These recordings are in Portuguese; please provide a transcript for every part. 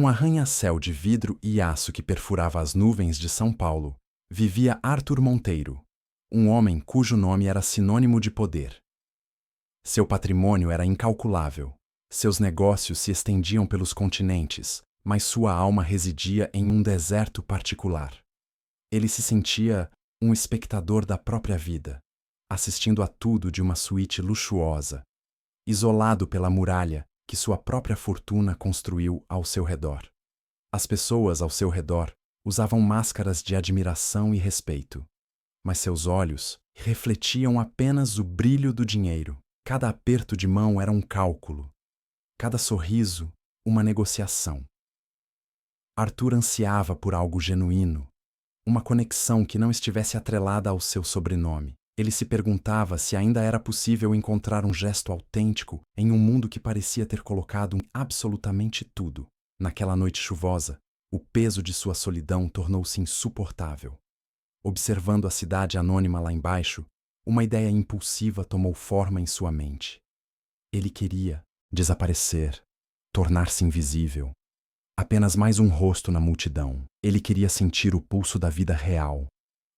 Num arranha-céu de vidro e aço que perfurava as nuvens de São Paulo, vivia Arthur Monteiro, um homem cujo nome era sinônimo de poder. Seu patrimônio era incalculável, seus negócios se estendiam pelos continentes, mas sua alma residia em um deserto particular. Ele se sentia um espectador da própria vida, assistindo a tudo de uma suíte luxuosa, isolado pela muralha que sua própria fortuna construiu ao seu redor. As pessoas ao seu redor usavam máscaras de admiração e respeito, mas seus olhos refletiam apenas o brilho do dinheiro. Cada aperto de mão era um cálculo, cada sorriso, uma negociação. Arthur ansiava por algo genuíno, uma conexão que não estivesse atrelada ao seu sobrenome. Ele se perguntava se ainda era possível encontrar um gesto autêntico em um mundo que parecia ter colocado em absolutamente tudo. Naquela noite chuvosa, o peso de sua solidão tornou-se insuportável. Observando a cidade anônima lá embaixo, uma ideia impulsiva tomou forma em sua mente. Ele queria desaparecer, tornar-se invisível. Apenas mais um rosto na multidão. Ele queria sentir o pulso da vida real,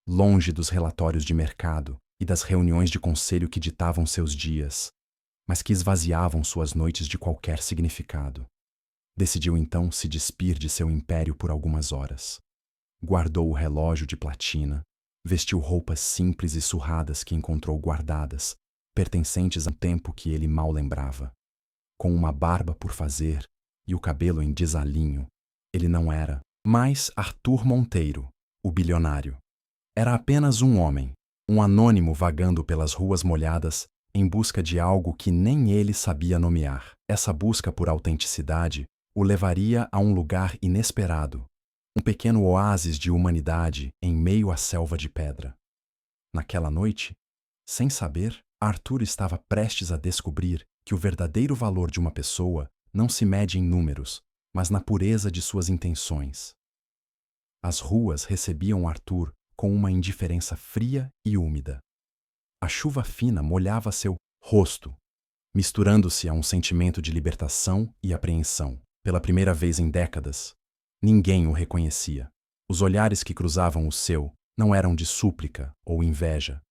longe dos relatórios de mercado e das reuniões de conselho que ditavam seus dias, mas que esvaziavam suas noites de qualquer significado. Decidiu então se despir de seu império por algumas horas. Guardou o relógio de platina, vestiu roupas simples e surradas que encontrou guardadas, pertencentes a um tempo que ele mal lembrava. Com uma barba por fazer e o cabelo em desalinho, ele não era mais Arthur Monteiro, o bilionário. Era apenas um homem, um anônimo vagando pelas ruas molhadas em busca de algo que nem ele sabia nomear. Essa busca por autenticidade o levaria a um lugar inesperado, um pequeno oásis de humanidade em meio à selva de pedra. Naquela noite, sem saber, Arthur estava prestes a descobrir que o verdadeiro valor de uma pessoa não se mede em números, mas na pureza de suas intenções. As ruas recebiam Arthur com uma indiferença fria e úmida. A chuva fina molhava seu rosto, misturando-se a um sentimento de libertação e apreensão. Pela primeira vez em décadas, ninguém o reconhecia. Os olhares que cruzavam o seu não eram de súplica ou inveja,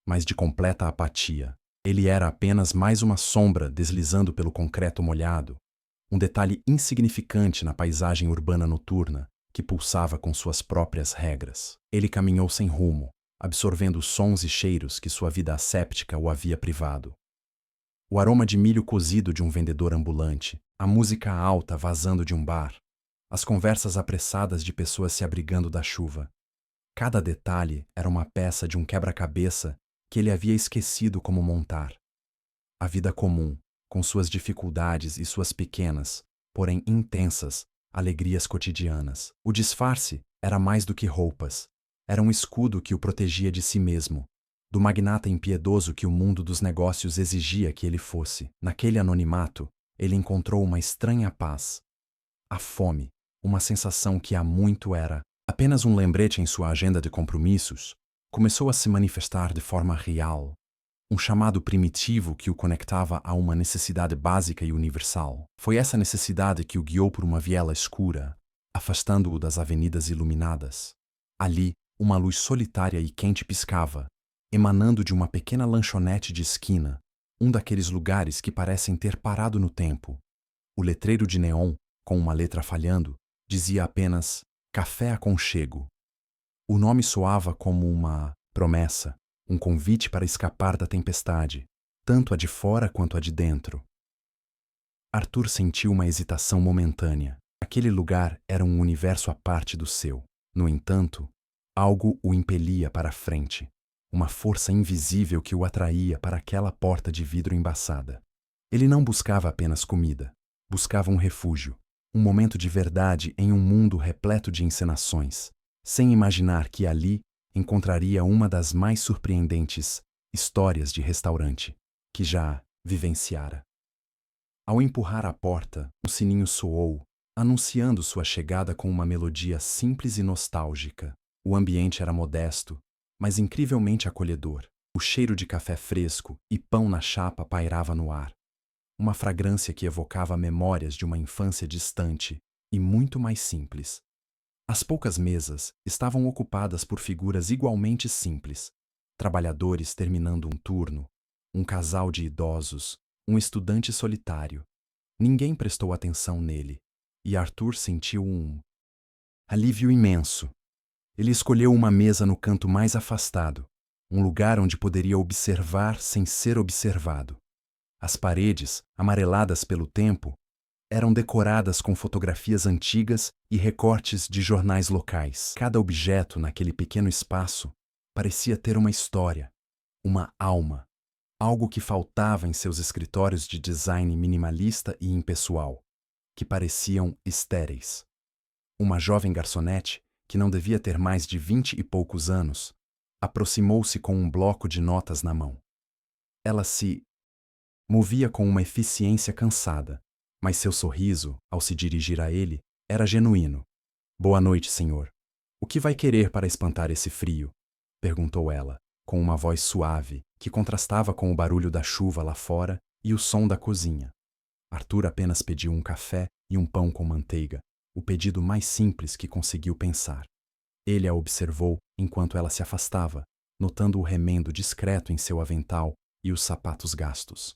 mas de completa apatia. Ele era apenas mais uma sombra deslizando pelo concreto molhado, um detalhe insignificante na paisagem urbana noturna que pulsava com suas próprias regras. Ele caminhou sem rumo, absorvendo os sons e cheiros que sua vida asséptica o havia privado. O aroma de milho cozido de um vendedor ambulante, a música alta vazando de um bar, as conversas apressadas de pessoas se abrigando da chuva. Cada detalhe era uma peça de um quebra-cabeça que ele havia esquecido como montar. A vida comum, com suas dificuldades e suas pequenas, porém intensas, alegrias cotidianas. O disfarce era mais do que roupas. Era um escudo que o protegia de si mesmo, do magnata impiedoso que o mundo dos negócios exigia que ele fosse. Naquele anonimato, ele encontrou uma estranha paz. A fome, uma sensação que há muito era apenas um lembrete em sua agenda de compromissos, começou a se manifestar de forma real. Um chamado primitivo que o conectava a uma necessidade básica e universal. Foi essa necessidade que o guiou por uma viela escura, afastando-o das avenidas iluminadas. Ali, uma luz solitária e quente piscava, emanando de uma pequena lanchonete de esquina, um daqueles lugares que parecem ter parado no tempo. O letreiro de neon, com uma letra falhando, dizia apenas Café Aconchego. O nome soava como uma promessa, um convite para escapar da tempestade, tanto a de fora quanto a de dentro. Arthur sentiu uma hesitação momentânea. Aquele lugar era um universo à parte do seu. No entanto, algo o impelia para a frente, uma força invisível que o atraía para aquela porta de vidro embaçada. Ele não buscava apenas comida, buscava um refúgio, um momento de verdade em um mundo repleto de encenações, sem imaginar que ali encontraria uma das mais surpreendentes histórias de restaurante que já vivenciara. Ao empurrar a porta, um sininho soou, anunciando sua chegada com uma melodia simples e nostálgica. O ambiente era modesto, mas incrivelmente acolhedor. O cheiro de café fresco e pão na chapa pairava no ar. Uma fragrância que evocava memórias de uma infância distante e muito mais simples. As poucas mesas estavam ocupadas por figuras igualmente simples: trabalhadores terminando um turno, um casal de idosos, um estudante solitário. Ninguém prestou atenção nele, e Arthur sentiu um alívio imenso. Ele escolheu uma mesa no canto mais afastado, um lugar onde poderia observar sem ser observado. As paredes, amareladas pelo tempo, eram decoradas com fotografias antigas e recortes de jornais locais. Cada objeto naquele pequeno espaço parecia ter uma história, uma alma, algo que faltava em seus escritórios de design minimalista e impessoal, que pareciam estéreis. Uma jovem garçonete, que não devia ter mais de 20 e poucos anos, aproximou-se com um bloco de notas na mão. Ela se movia com uma eficiência cansada, mas seu sorriso, ao se dirigir a ele, era genuíno. "Boa noite, senhor. O que vai querer para espantar esse frio?" perguntou ela, com uma voz suave que contrastava com o barulho da chuva lá fora e o som da cozinha. Arthur apenas pediu um café e um pão com manteiga, o pedido mais simples que conseguiu pensar. Ele a observou enquanto ela se afastava, notando o remendo discreto em seu avental e os sapatos gastos.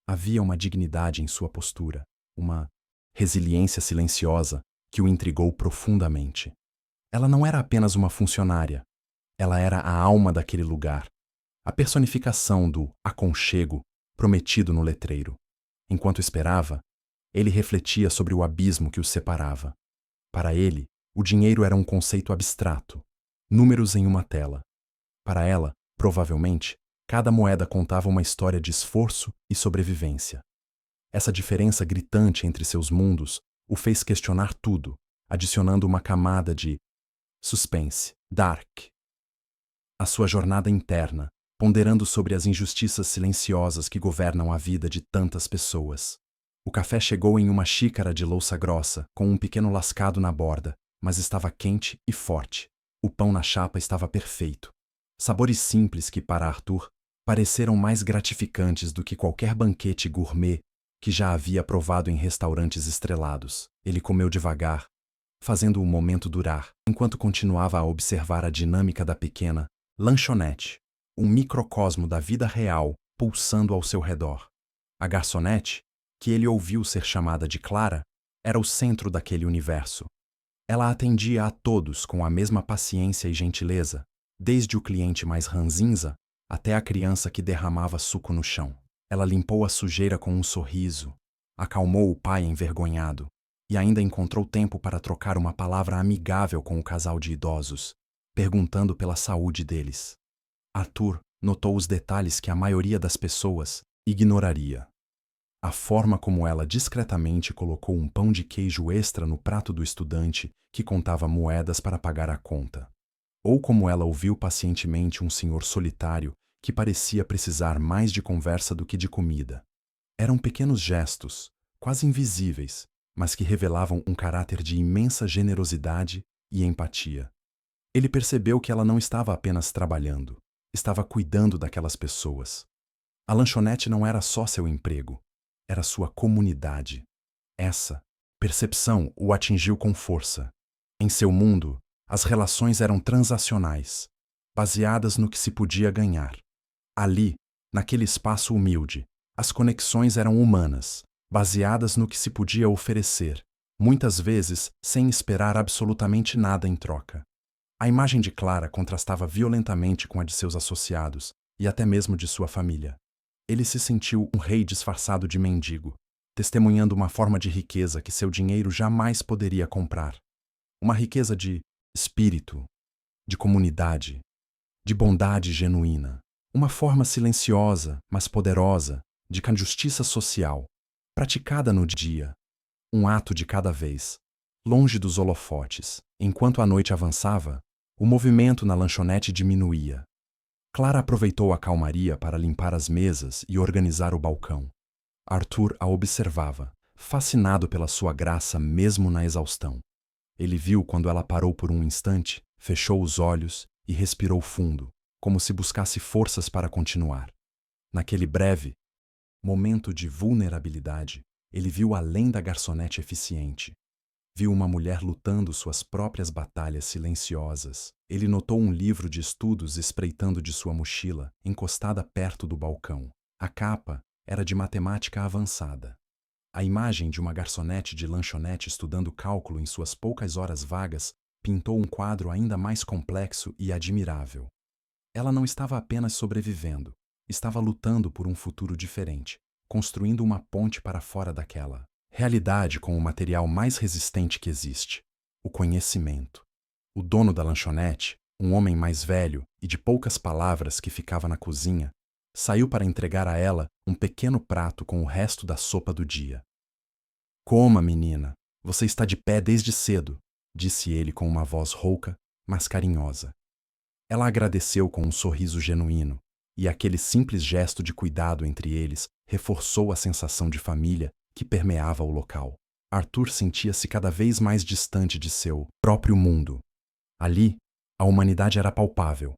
Havia uma dignidade em sua postura, uma resiliência silenciosa que o intrigou profundamente. Ela não era apenas uma funcionária, ela era a alma daquele lugar, a personificação do aconchego prometido no letreiro. Enquanto esperava, ele refletia sobre o abismo que os separava. Para ele, o dinheiro era um conceito abstrato, números em uma tela. Para ela, provavelmente, cada moeda contava uma história de esforço e sobrevivência. Essa diferença gritante entre seus mundos o fez questionar tudo, adicionando uma camada de suspense, dark. A sua jornada interna, ponderando sobre as injustiças silenciosas que governam a vida de tantas pessoas. O café chegou em uma xícara de louça grossa, com um pequeno lascado na borda, mas estava quente e forte. O pão na chapa estava perfeito. Sabores simples que, para Arthur, pareceram mais gratificantes do que qualquer banquete gourmet que já havia provado em restaurantes estrelados. Ele comeu devagar, fazendo o momento durar, enquanto continuava a observar a dinâmica da pequena lanchonete, um microcosmo da vida real pulsando ao seu redor. A garçonete, que ele ouviu ser chamada de Clara, era o centro daquele universo. Ela atendia a todos com a mesma paciência e gentileza, desde o cliente mais ranzinza até a criança que derramava suco no chão. Ela limpou a sujeira com um sorriso, acalmou o pai envergonhado e ainda encontrou tempo para trocar uma palavra amigável com o casal de idosos, perguntando pela saúde deles. Arthur notou os detalhes que a maioria das pessoas ignoraria. A forma como ela discretamente colocou um pão de queijo extra no prato do estudante que contava moedas para pagar a conta. Ou como ela ouviu pacientemente um senhor solitário que parecia precisar mais de conversa do que de comida. Eram pequenos gestos, quase invisíveis, mas que revelavam um caráter de imensa generosidade e empatia. Ele percebeu que ela não estava apenas trabalhando, estava cuidando daquelas pessoas. A lanchonete não era só seu emprego, era sua comunidade. Essa percepção o atingiu com força. Em seu mundo, as relações eram transacionais, baseadas no que se podia ganhar. Ali, naquele espaço humilde, as conexões eram humanas, baseadas no que se podia oferecer, muitas vezes sem esperar absolutamente nada em troca. A imagem de Clara contrastava violentamente com a de seus associados e até mesmo de sua família. Ele se sentiu um rei disfarçado de mendigo, testemunhando uma forma de riqueza que seu dinheiro jamais poderia comprar. Uma riqueza de espírito, de comunidade, de bondade genuína. Uma forma silenciosa, mas poderosa, de justiça social, praticada no dia, um ato de cada vez, longe dos holofotes. Enquanto a noite avançava, o movimento na lanchonete diminuía. Clara aproveitou a calmaria para limpar as mesas e organizar o balcão. Arthur a observava, fascinado pela sua graça mesmo na exaustão. Ele viu quando ela parou por um instante, fechou os olhos e respirou fundo, como se buscasse forças para continuar. Naquele breve momento de vulnerabilidade, ele viu além da garçonete eficiente. Viu uma mulher lutando suas próprias batalhas silenciosas. Ele notou um livro de estudos espreitando de sua mochila, encostada perto do balcão. A capa era de matemática avançada. A imagem de uma garçonete de lanchonete estudando cálculo em suas poucas horas vagas pintou um quadro ainda mais complexo e admirável. Ela não estava apenas sobrevivendo, estava lutando por um futuro diferente, construindo uma ponte para fora daquela realidade com o material mais resistente que existe, o conhecimento. O dono da lanchonete, um homem mais velho e de poucas palavras que ficava na cozinha, saiu para entregar a ela um pequeno prato com o resto da sopa do dia. Coma, menina, você está de pé desde cedo, disse ele com uma voz rouca, mas carinhosa. Ela agradeceu com um sorriso genuíno, e aquele simples gesto de cuidado entre eles reforçou a sensação de família que permeava o local. Arthur sentia-se cada vez mais distante de seu próprio mundo. Ali, a humanidade era palpável.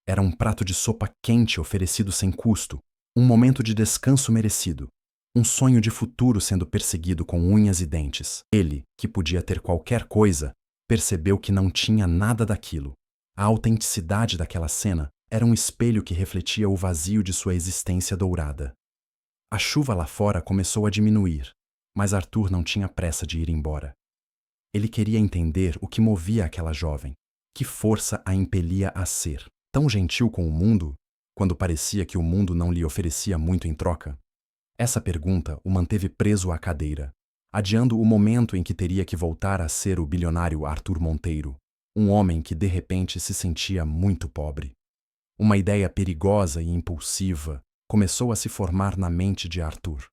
Era um prato de sopa quente oferecido sem custo, um momento de descanso merecido, um sonho de futuro sendo perseguido com unhas e dentes. Ele, que podia ter qualquer coisa, percebeu que não tinha nada daquilo. A autenticidade daquela cena era um espelho que refletia o vazio de sua existência dourada. A chuva lá fora começou a diminuir, mas Arthur não tinha pressa de ir embora. Ele queria entender o que movia aquela jovem, que força a impelia a ser tão gentil com o mundo, quando parecia que o mundo não lhe oferecia muito em troca. Essa pergunta o manteve preso à cadeira, adiando o momento em que teria que voltar a ser o bilionário Arthur Monteiro, um homem que de repente se sentia muito pobre. Uma ideia perigosa e impulsiva começou a se formar na mente de Arthur.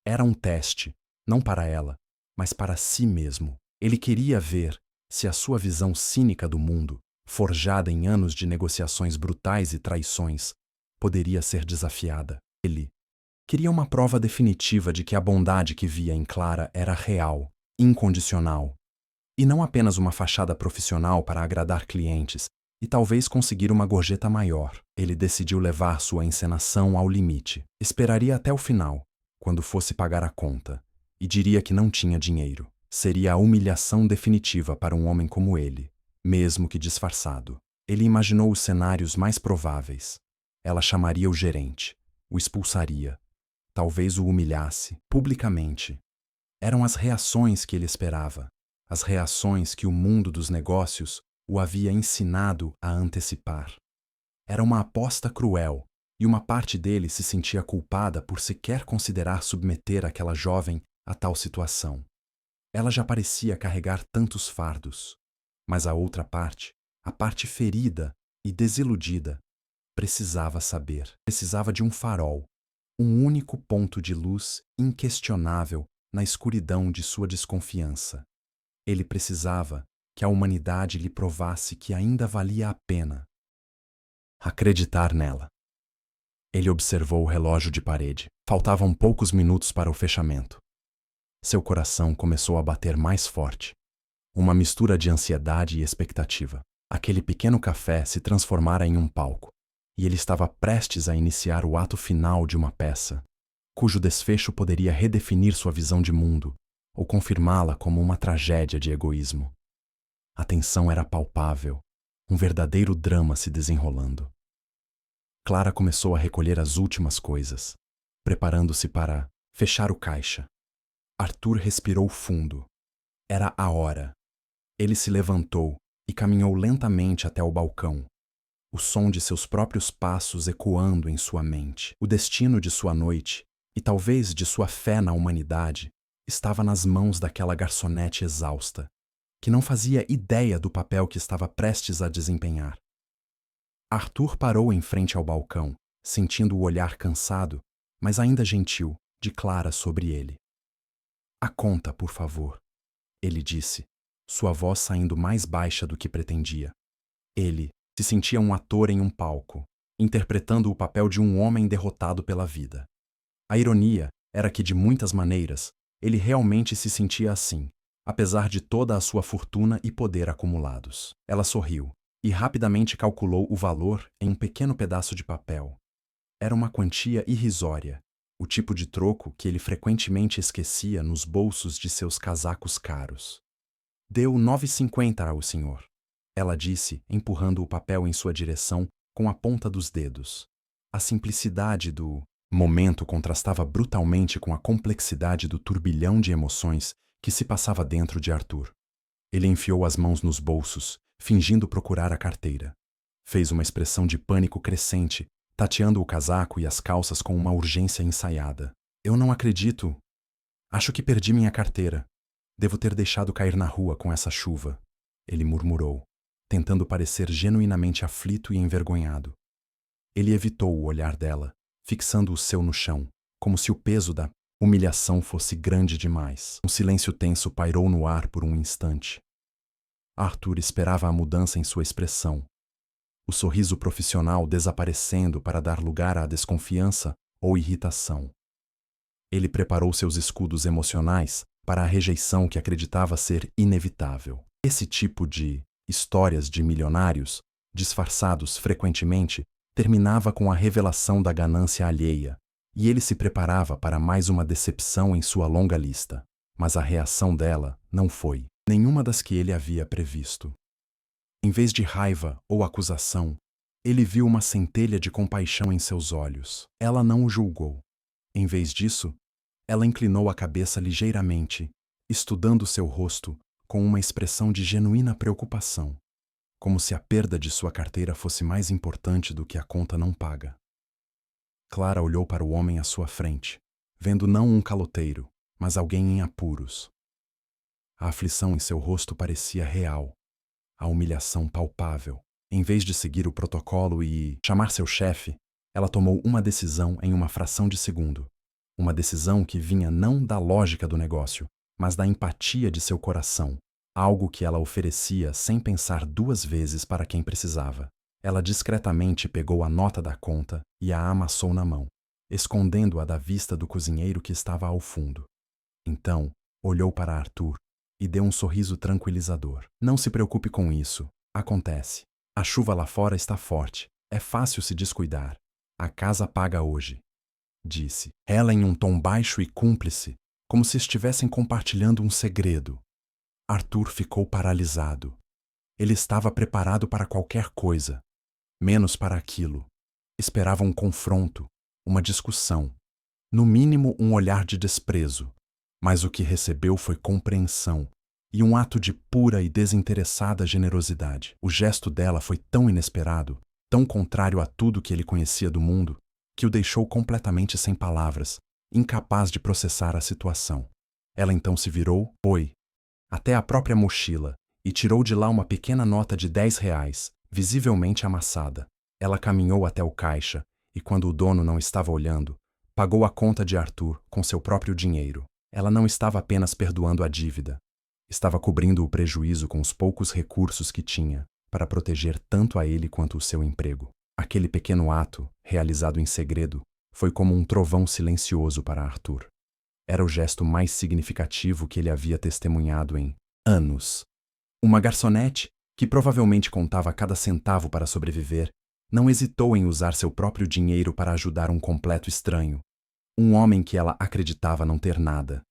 Era um teste, não para ela, mas para si mesmo. Ele queria ver se a sua visão cínica do mundo, forjada em anos de negociações brutais e traições, poderia ser desafiada. Ele queria uma prova definitiva de que a bondade que via em Clara era real, incondicional, e não apenas uma fachada profissional para agradar clientes e talvez conseguir uma gorjeta maior. Ele decidiu levar sua encenação ao limite. Esperaria até o final, quando fosse pagar a conta, e diria que não tinha dinheiro. Seria a humilhação definitiva para um homem como ele, mesmo que disfarçado. Ele imaginou os cenários mais prováveis. Ela chamaria o gerente, o expulsaria, talvez o humilhasse, publicamente. Eram as reações que ele esperava, as reações que o mundo dos negócios o havia ensinado a antecipar. Era uma aposta cruel, e uma parte dele se sentia culpada por sequer considerar submeter aquela jovem a tal situação. Ela já parecia carregar tantos fardos, mas a outra parte, a parte ferida e desiludida, precisava saber. Precisava de um farol, um único ponto de luz inquestionável na escuridão de sua desconfiança. Ele precisava que a humanidade lhe provasse que ainda valia a pena acreditar nela. Ele observou o relógio de parede. Faltavam poucos minutos para o fechamento. Seu coração começou a bater mais forte. Uma mistura de ansiedade e expectativa. Aquele pequeno café se transformara em um palco, e ele estava prestes a iniciar o ato final de uma peça, cujo desfecho poderia redefinir sua visão de mundo ou confirmá-la como uma tragédia de egoísmo. A tensão era palpável, um verdadeiro drama se desenrolando. Clara começou a recolher as últimas coisas, preparando-se para fechar o caixa. Arthur respirou fundo. Era a hora. Ele se levantou e caminhou lentamente até o balcão, o som de seus próprios passos ecoando em sua mente. O destino de sua noite, e talvez de sua fé na humanidade, estava nas mãos daquela garçonete exausta, que não fazia ideia do papel que estava prestes a desempenhar. Arthur parou em frente ao balcão, sentindo o olhar cansado, mas ainda gentil, de Clara sobre ele. "A conta, por favor", ele disse, sua voz saindo mais baixa do que pretendia. Ele se sentia um ator em um palco, interpretando o papel de um homem derrotado pela vida. A ironia era que, de muitas maneiras, ele realmente se sentia assim, apesar de toda a sua fortuna e poder acumulados. Ela sorriu e rapidamente calculou o valor em um pequeno pedaço de papel. Era uma quantia irrisória, o tipo de troco que ele frequentemente esquecia nos bolsos de seus casacos caros. Deu 9,50 ao senhor. Ela disse, empurrando o papel em sua direção com a ponta dos dedos. A simplicidade do momento contrastava brutalmente com a complexidade do turbilhão de emoções que se passava dentro de Arthur. Ele enfiou as mãos nos bolsos, fingindo procurar a carteira. Fez uma expressão de pânico crescente, tateando o casaco e as calças com uma urgência ensaiada. Eu não acredito. Acho que perdi minha carteira. Devo ter deixado cair na rua com essa chuva. Ele murmurou, tentando parecer genuinamente aflito e envergonhado. Ele evitou o olhar dela, fixando o seu no chão, como se o peso da humilhação fosse grande demais. Um silêncio tenso pairou no ar por um instante. Arthur esperava a mudança em sua expressão, o sorriso profissional desaparecendo para dar lugar à desconfiança ou irritação. Ele preparou seus escudos emocionais para a rejeição que acreditava ser inevitável. Esse tipo de histórias de milionários, disfarçados frequentemente, terminava com a revelação da ganância alheia, e ele se preparava para mais uma decepção em sua longa lista. Mas a reação dela não foi nenhuma das que ele havia previsto. Em vez de raiva ou acusação, ele viu uma centelha de compaixão em seus olhos. Ela não o julgou. Em vez disso, ela inclinou a cabeça ligeiramente, estudando seu rosto com uma expressão de genuína preocupação, como se a perda de sua carteira fosse mais importante do que a conta não paga. Clara olhou para o homem à sua frente, vendo não um caloteiro, mas alguém em apuros. A aflição em seu rosto parecia real, a humilhação palpável. Em vez de seguir o protocolo e chamar seu chefe, ela tomou uma decisão em uma fração de segundo. Uma decisão que vinha não da lógica do negócio, mas da empatia de seu coração, algo que ela oferecia sem pensar duas vezes para quem precisava. Ela discretamente pegou a nota da conta e a amassou na mão, escondendo-a da vista do cozinheiro que estava ao fundo. Então, olhou para Arthur e deu um sorriso tranquilizador. Não se preocupe com isso. Acontece. A chuva lá fora está forte. É fácil se descuidar. A casa paga hoje, disse ela em um tom baixo e cúmplice, como se estivessem compartilhando um segredo. Arthur ficou paralisado. Ele estava preparado para qualquer coisa, menos para aquilo. Esperava um confronto, uma discussão, no mínimo um olhar de desprezo, mas o que recebeu foi compreensão e um ato de pura e desinteressada generosidade. O gesto dela foi tão inesperado, tão contrário a tudo que ele conhecia do mundo, que o deixou completamente sem palavras, incapaz de processar a situação. Ela então se virou, foi até a própria mochila e tirou de lá uma pequena nota de R$ 10, visivelmente amassada. Ela caminhou até o caixa e, quando o dono não estava olhando, pagou a conta de Arthur com seu próprio dinheiro. Ela não estava apenas perdoando a dívida, estava cobrindo o prejuízo com os poucos recursos que tinha para proteger tanto a ele quanto o seu emprego. Aquele pequeno ato, realizado em segredo, foi como um trovão silencioso para Arthur. Era o gesto mais significativo que ele havia testemunhado em anos. Uma garçonete, que provavelmente contava cada centavo para sobreviver, não hesitou em usar seu próprio dinheiro para ajudar um completo estranho, um homem que ela acreditava não ter nada.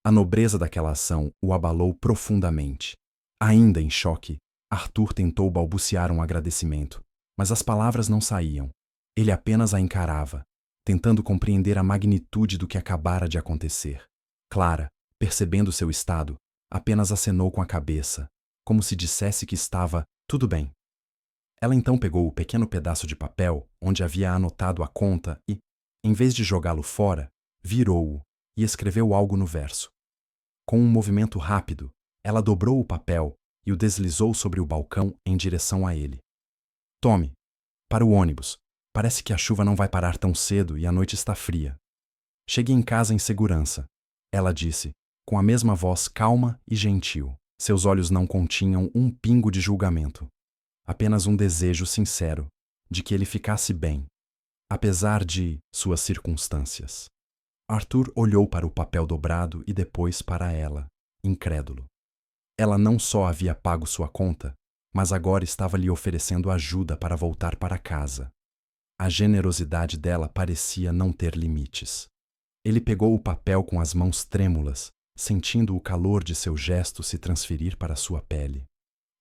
A nobreza daquela ação o abalou profundamente. Ainda em choque, Arthur tentou balbuciar um agradecimento, mas as palavras não saíam. Ele apenas a encarava, tentando compreender a magnitude do que acabara de acontecer. Clara, percebendo seu estado, apenas acenou com a cabeça, como se dissesse que estava tudo bem. Ela então pegou o pequeno pedaço de papel onde havia anotado a conta e, em vez de jogá-lo fora, virou-o e escreveu algo no verso. Com um movimento rápido, ela dobrou o papel e o deslizou sobre o balcão em direção a ele. Tome, para o ônibus. Parece que a chuva não vai parar tão cedo e a noite está fria. Chegue em casa em segurança, ela disse, com a mesma voz calma e gentil. Seus olhos não continham um pingo de julgamento. Apenas um desejo sincero de que ele ficasse bem, apesar de suas circunstâncias. Arthur olhou para o papel dobrado e depois para ela, incrédulo. Ela não só havia pago sua conta, mas agora estava lhe oferecendo ajuda para voltar para casa. A generosidade dela parecia não ter limites. Ele pegou o papel com as mãos trêmulas sentindo o calor de seu gesto se transferir para sua pele.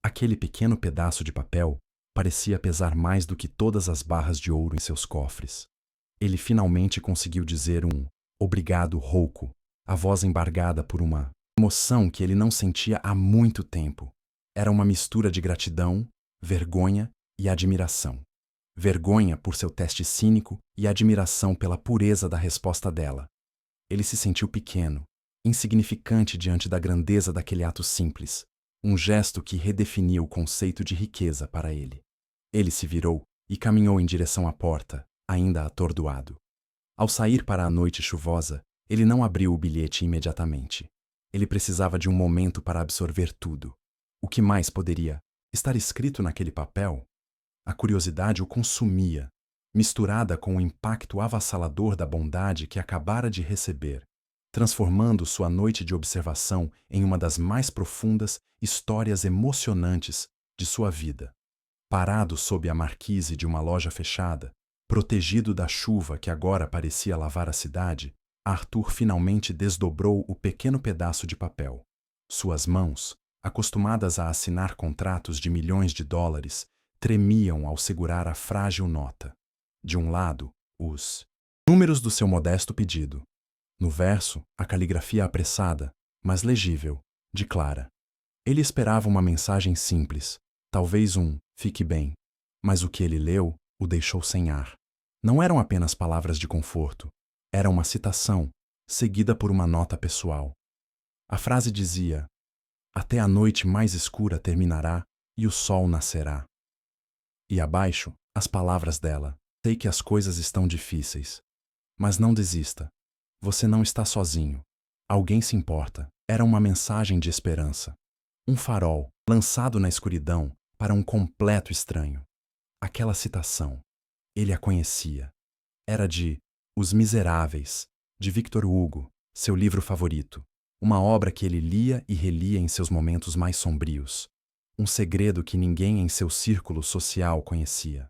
Aquele pequeno pedaço de papel parecia pesar mais do que todas as barras de ouro em seus cofres. Ele finalmente conseguiu dizer um obrigado rouco, a voz embargada por uma emoção que ele não sentia há muito tempo. Era uma mistura de gratidão, vergonha e admiração. Vergonha por seu teste cínico e admiração pela pureza da resposta dela. Ele se sentiu pequeno, insignificante diante da grandeza daquele ato simples, um gesto que redefiniu o conceito de riqueza para ele. Ele se virou e caminhou em direção à porta, ainda atordoado. Ao sair para a noite chuvosa, ele não abriu o bilhete imediatamente. Ele precisava de um momento para absorver tudo. O que mais poderia estar escrito naquele papel? A curiosidade o consumia, misturada com o impacto avassalador da bondade que acabara de receber, transformando sua noite de observação em uma das mais profundas histórias emocionantes de sua vida. Parado sob a marquise de uma loja fechada, protegido da chuva que agora parecia lavar a cidade, Arthur finalmente desdobrou o pequeno pedaço de papel. Suas mãos, acostumadas a assinar contratos de milhões de dólares, tremiam ao segurar a frágil nota. De um lado, os números do seu modesto pedido. No verso, a caligrafia apressada, mas legível, de Clara. Ele esperava uma mensagem simples, talvez um "fique bem", mas o que ele leu o deixou sem ar. Não eram apenas palavras de conforto, era uma citação, seguida por uma nota pessoal. A frase dizia: "Até a noite mais escura terminará e o sol nascerá." E abaixo, as palavras dela: "Sei que as coisas estão difíceis, mas não desista. Você não está sozinho. Alguém se importa." Era uma mensagem de esperança. Um farol, lançado na escuridão para um completo estranho. Aquela citação. Ele a conhecia. Era de Os Miseráveis, de Victor Hugo, seu livro favorito. Uma obra que ele lia e relia em seus momentos mais sombrios. Um segredo que ninguém em seu círculo social conhecia.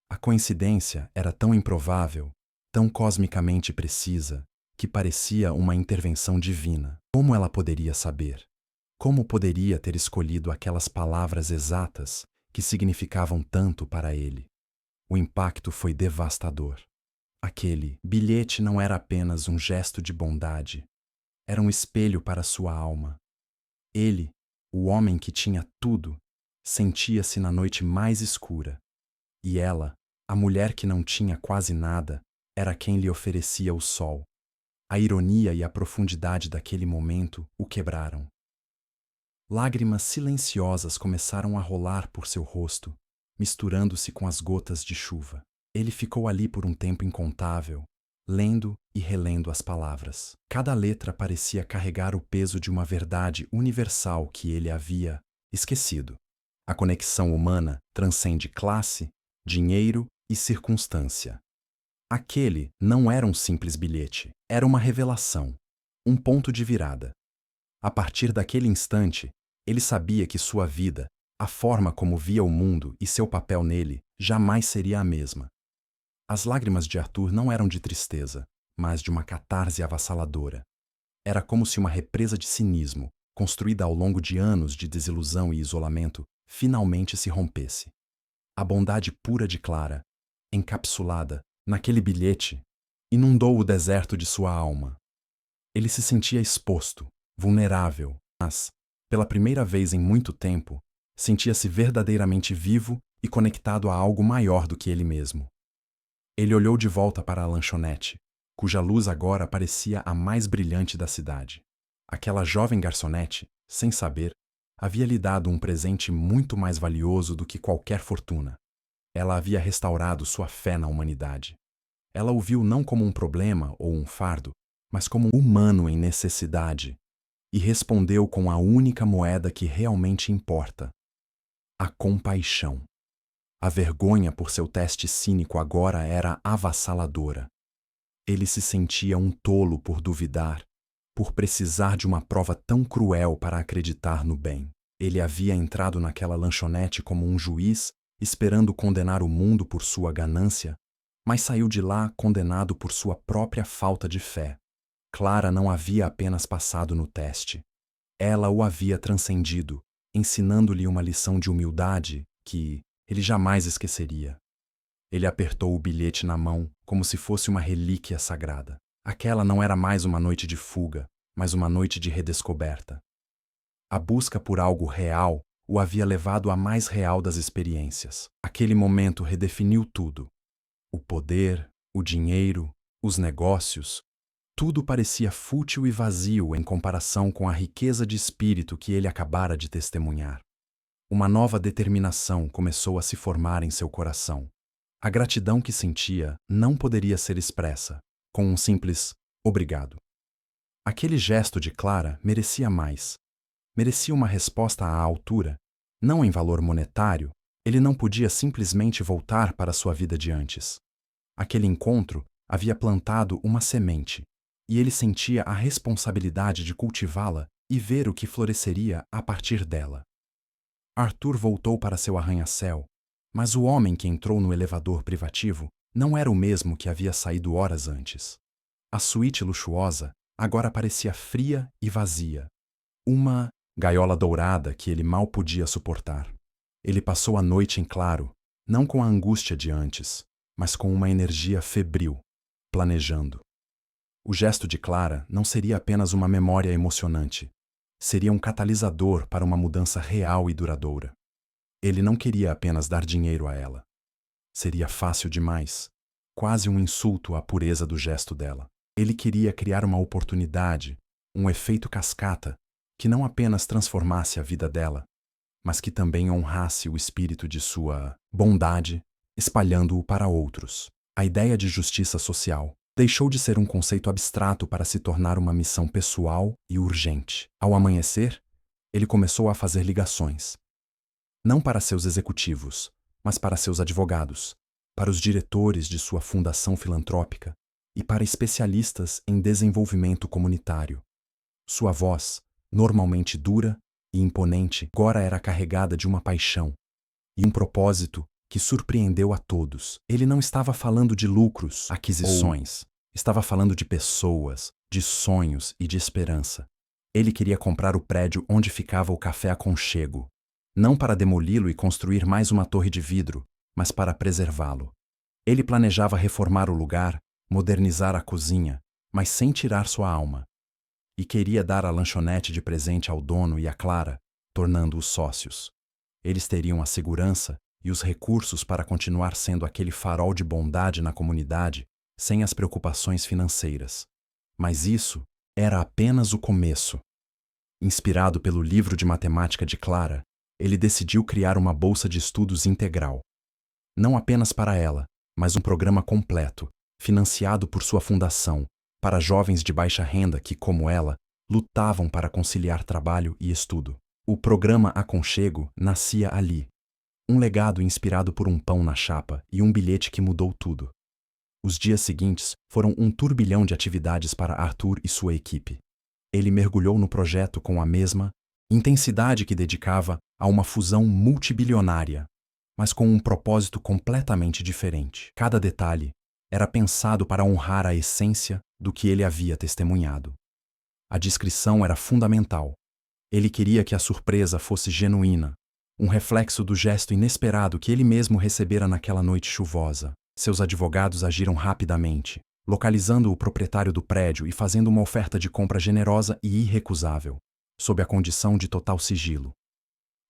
A coincidência era tão improvável, tão cosmicamente precisa, que parecia uma intervenção divina. Como ela poderia saber? Como poderia ter escolhido aquelas palavras exatas que significavam tanto para ele? O impacto foi devastador. Aquele bilhete não era apenas um gesto de bondade, era um espelho para sua alma. Ele, o homem que tinha tudo, sentia-se na noite mais escura, e ela, a mulher que não tinha quase nada, era quem lhe oferecia o sol. A ironia e a profundidade daquele momento o quebraram. Lágrimas silenciosas começaram a rolar por seu rosto, misturando-se com as gotas de chuva. Ele ficou ali por um tempo incontável, lendo e relendo as palavras. Cada letra parecia carregar o peso de uma verdade universal que ele havia esquecido. A conexão humana transcende classe, dinheiro e circunstância. Aquele não era um simples bilhete, era uma revelação, um ponto de virada. A partir daquele instante, ele sabia que sua vida, a forma como via o mundo e seu papel nele, jamais seria a mesma. As lágrimas de Arthur não eram de tristeza, mas de uma catarse avassaladora. Era como se uma represa de cinismo, construída ao longo de anos de desilusão e isolamento, finalmente se rompesse. A bondade pura de Clara, encapsulada naquele bilhete, inundou o deserto de sua alma. Ele se sentia exposto, vulnerável, mas, pela primeira vez em muito tempo, sentia-se verdadeiramente vivo e conectado a algo maior do que ele mesmo. Ele olhou de volta para a lanchonete, cuja luz agora parecia a mais brilhante da cidade. Aquela jovem garçonete, sem saber, havia lhe dado um presente muito mais valioso do que qualquer fortuna. Ela havia restaurado sua fé na humanidade. Ela o viu não como um problema ou um fardo, mas como um humano em necessidade, e respondeu com a única moeda que realmente importa: a compaixão. A vergonha por seu teste cínico agora era avassaladora. Ele se sentia um tolo por duvidar, por precisar de uma prova tão cruel para acreditar no bem. Ele havia entrado naquela lanchonete como um juiz, esperando condenar o mundo por sua ganância, mas saiu de lá condenado por sua própria falta de fé. Clara não havia apenas passado no teste. Ela o havia transcendido, ensinando-lhe uma lição de humildade que ele jamais esqueceria. Ele apertou o bilhete na mão como se fosse uma relíquia sagrada. Aquela não era mais uma noite de fuga, mas uma noite de redescoberta. A busca por algo real o havia levado à mais real das experiências. Aquele momento redefiniu tudo. O poder, o dinheiro, os negócios, tudo parecia fútil e vazio em comparação com a riqueza de espírito que ele acabara de testemunhar. Uma nova determinação começou a se formar em seu coração. A gratidão que sentia não poderia ser expressa com um simples obrigado. Aquele gesto de Clara merecia mais. Merecia uma resposta à altura. Não em valor monetário, ele não podia simplesmente voltar para sua vida de antes. Aquele encontro havia plantado uma semente, e ele sentia a responsabilidade de cultivá-la e ver o que floresceria a partir dela. Arthur voltou para seu arranha-céu, mas o homem que entrou no elevador privativo não era o mesmo que havia saído horas antes. A suíte luxuosa agora parecia fria e vazia. Uma gaiola dourada que ele mal podia suportar. Ele passou a noite em claro, não com a angústia de antes, mas com uma energia febril, planejando. O gesto de Clara não seria apenas uma memória emocionante. Seria um catalisador para uma mudança real e duradoura. Ele não queria apenas dar dinheiro a ela. Seria fácil demais, quase um insulto à pureza do gesto dela. Ele queria criar uma oportunidade, um efeito cascata, que não apenas transformasse a vida dela, mas que também honrasse o espírito de sua bondade, espalhando-o para outros. A ideia de justiça social deixou de ser um conceito abstrato para se tornar uma missão pessoal e urgente. Ao amanhecer, ele começou a fazer ligações. Não para seus executivos, mas para seus advogados, para os diretores de sua fundação filantrópica e para especialistas em desenvolvimento comunitário. Sua voz, normalmente dura e imponente, agora era carregada de uma paixão e um propósito que surpreendeu a todos. Ele não estava falando de lucros, aquisições. Estava falando de pessoas, de sonhos e de esperança. Ele queria comprar o prédio onde ficava o Café Aconchego, não para demoli-lo e construir mais uma torre de vidro, mas para preservá-lo. Ele planejava reformar o lugar, modernizar a cozinha, mas sem tirar sua alma. E queria dar a lanchonete de presente ao dono e a Clara, tornando-os sócios. Eles teriam a segurança e os recursos para continuar sendo aquele farol de bondade na comunidade, sem as preocupações financeiras. Mas isso era apenas o começo. Inspirado pelo livro de matemática de Clara, ele decidiu criar uma bolsa de estudos integral. Não apenas para ela, mas um programa completo, financiado por sua fundação, para jovens de baixa renda que, como ela, lutavam para conciliar trabalho e estudo. O programa Aconchego nascia ali. Um legado inspirado por um pão na chapa e um bilhete que mudou tudo. Os dias seguintes foram um turbilhão de atividades para Arthur e sua equipe. Ele mergulhou no projeto com a mesma intensidade que dedicava a uma fusão multibilionária, mas com um propósito completamente diferente. Cada detalhe era pensado para honrar a essência do que ele havia testemunhado. A discrição era fundamental. Ele queria que a surpresa fosse genuína, um reflexo do gesto inesperado que ele mesmo recebera naquela noite chuvosa. Seus advogados agiram rapidamente, localizando o proprietário do prédio e fazendo uma oferta de compra generosa e irrecusável, sob a condição de total sigilo.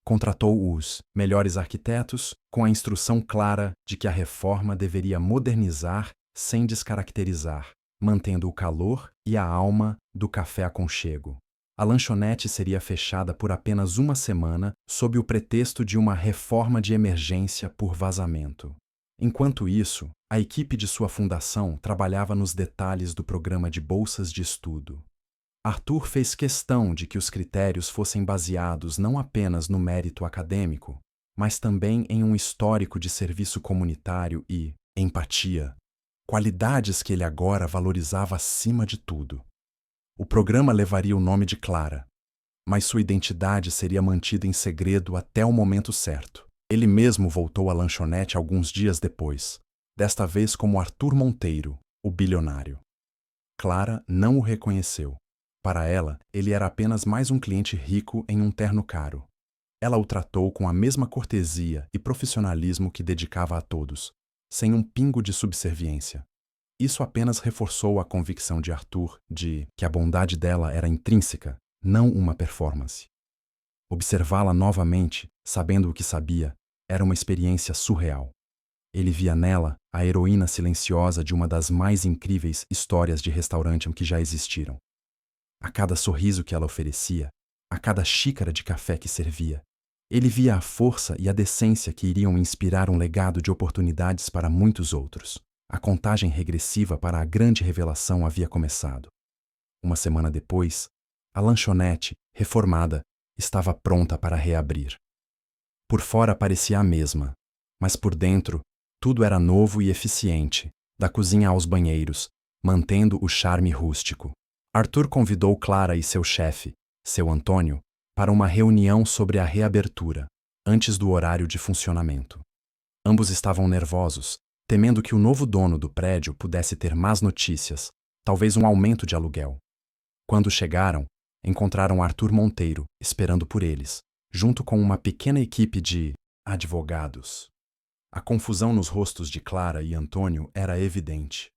Contratou os melhores arquitetos, com a instrução clara de que a reforma deveria modernizar sem descaracterizar, mantendo o calor e a alma do Café Aconchego. A lanchonete seria fechada por apenas uma semana sob o pretexto de uma reforma de emergência por vazamento. Enquanto isso, a equipe de sua fundação trabalhava nos detalhes do programa de bolsas de estudo. Arthur fez questão de que os critérios fossem baseados não apenas no mérito acadêmico, mas também em um histórico de serviço comunitário e empatia, qualidades que ele agora valorizava acima de tudo. O programa levaria o nome de Clara, mas sua identidade seria mantida em segredo até o momento certo. Ele mesmo voltou à lanchonete alguns dias depois, desta vez como Arthur Monteiro, o bilionário. Clara não o reconheceu. Para ela, ele era apenas mais um cliente rico em um terno caro. Ela o tratou com a mesma cortesia e profissionalismo que dedicava a todos, sem um pingo de subserviência. Isso apenas reforçou a convicção de Arthur de que a bondade dela era intrínseca, não uma performance. Observá-la novamente, sabendo o que sabia, era uma experiência surreal. Ele via nela a heroína silenciosa de uma das mais incríveis histórias de restaurante que já existiram. A cada sorriso que ela oferecia, a cada xícara de café que servia, ele via a força e a decência que iriam inspirar um legado de oportunidades para muitos outros. A contagem regressiva para a grande revelação havia começado. Uma semana depois, a lanchonete, reformada, estava pronta para reabrir. Por fora parecia a mesma, mas por dentro, tudo era novo e eficiente, da cozinha aos banheiros, mantendo o charme rústico. Arthur convidou Clara e seu chefe, seu Antônio, para uma reunião sobre a reabertura, antes do horário de funcionamento. Ambos estavam nervosos, temendo que o novo dono do prédio pudesse ter más notícias, talvez um aumento de aluguel. Quando chegaram, encontraram Arthur Monteiro esperando por eles, junto com uma pequena equipe de advogados. A confusão nos rostos de Clara e Antônio era evidente.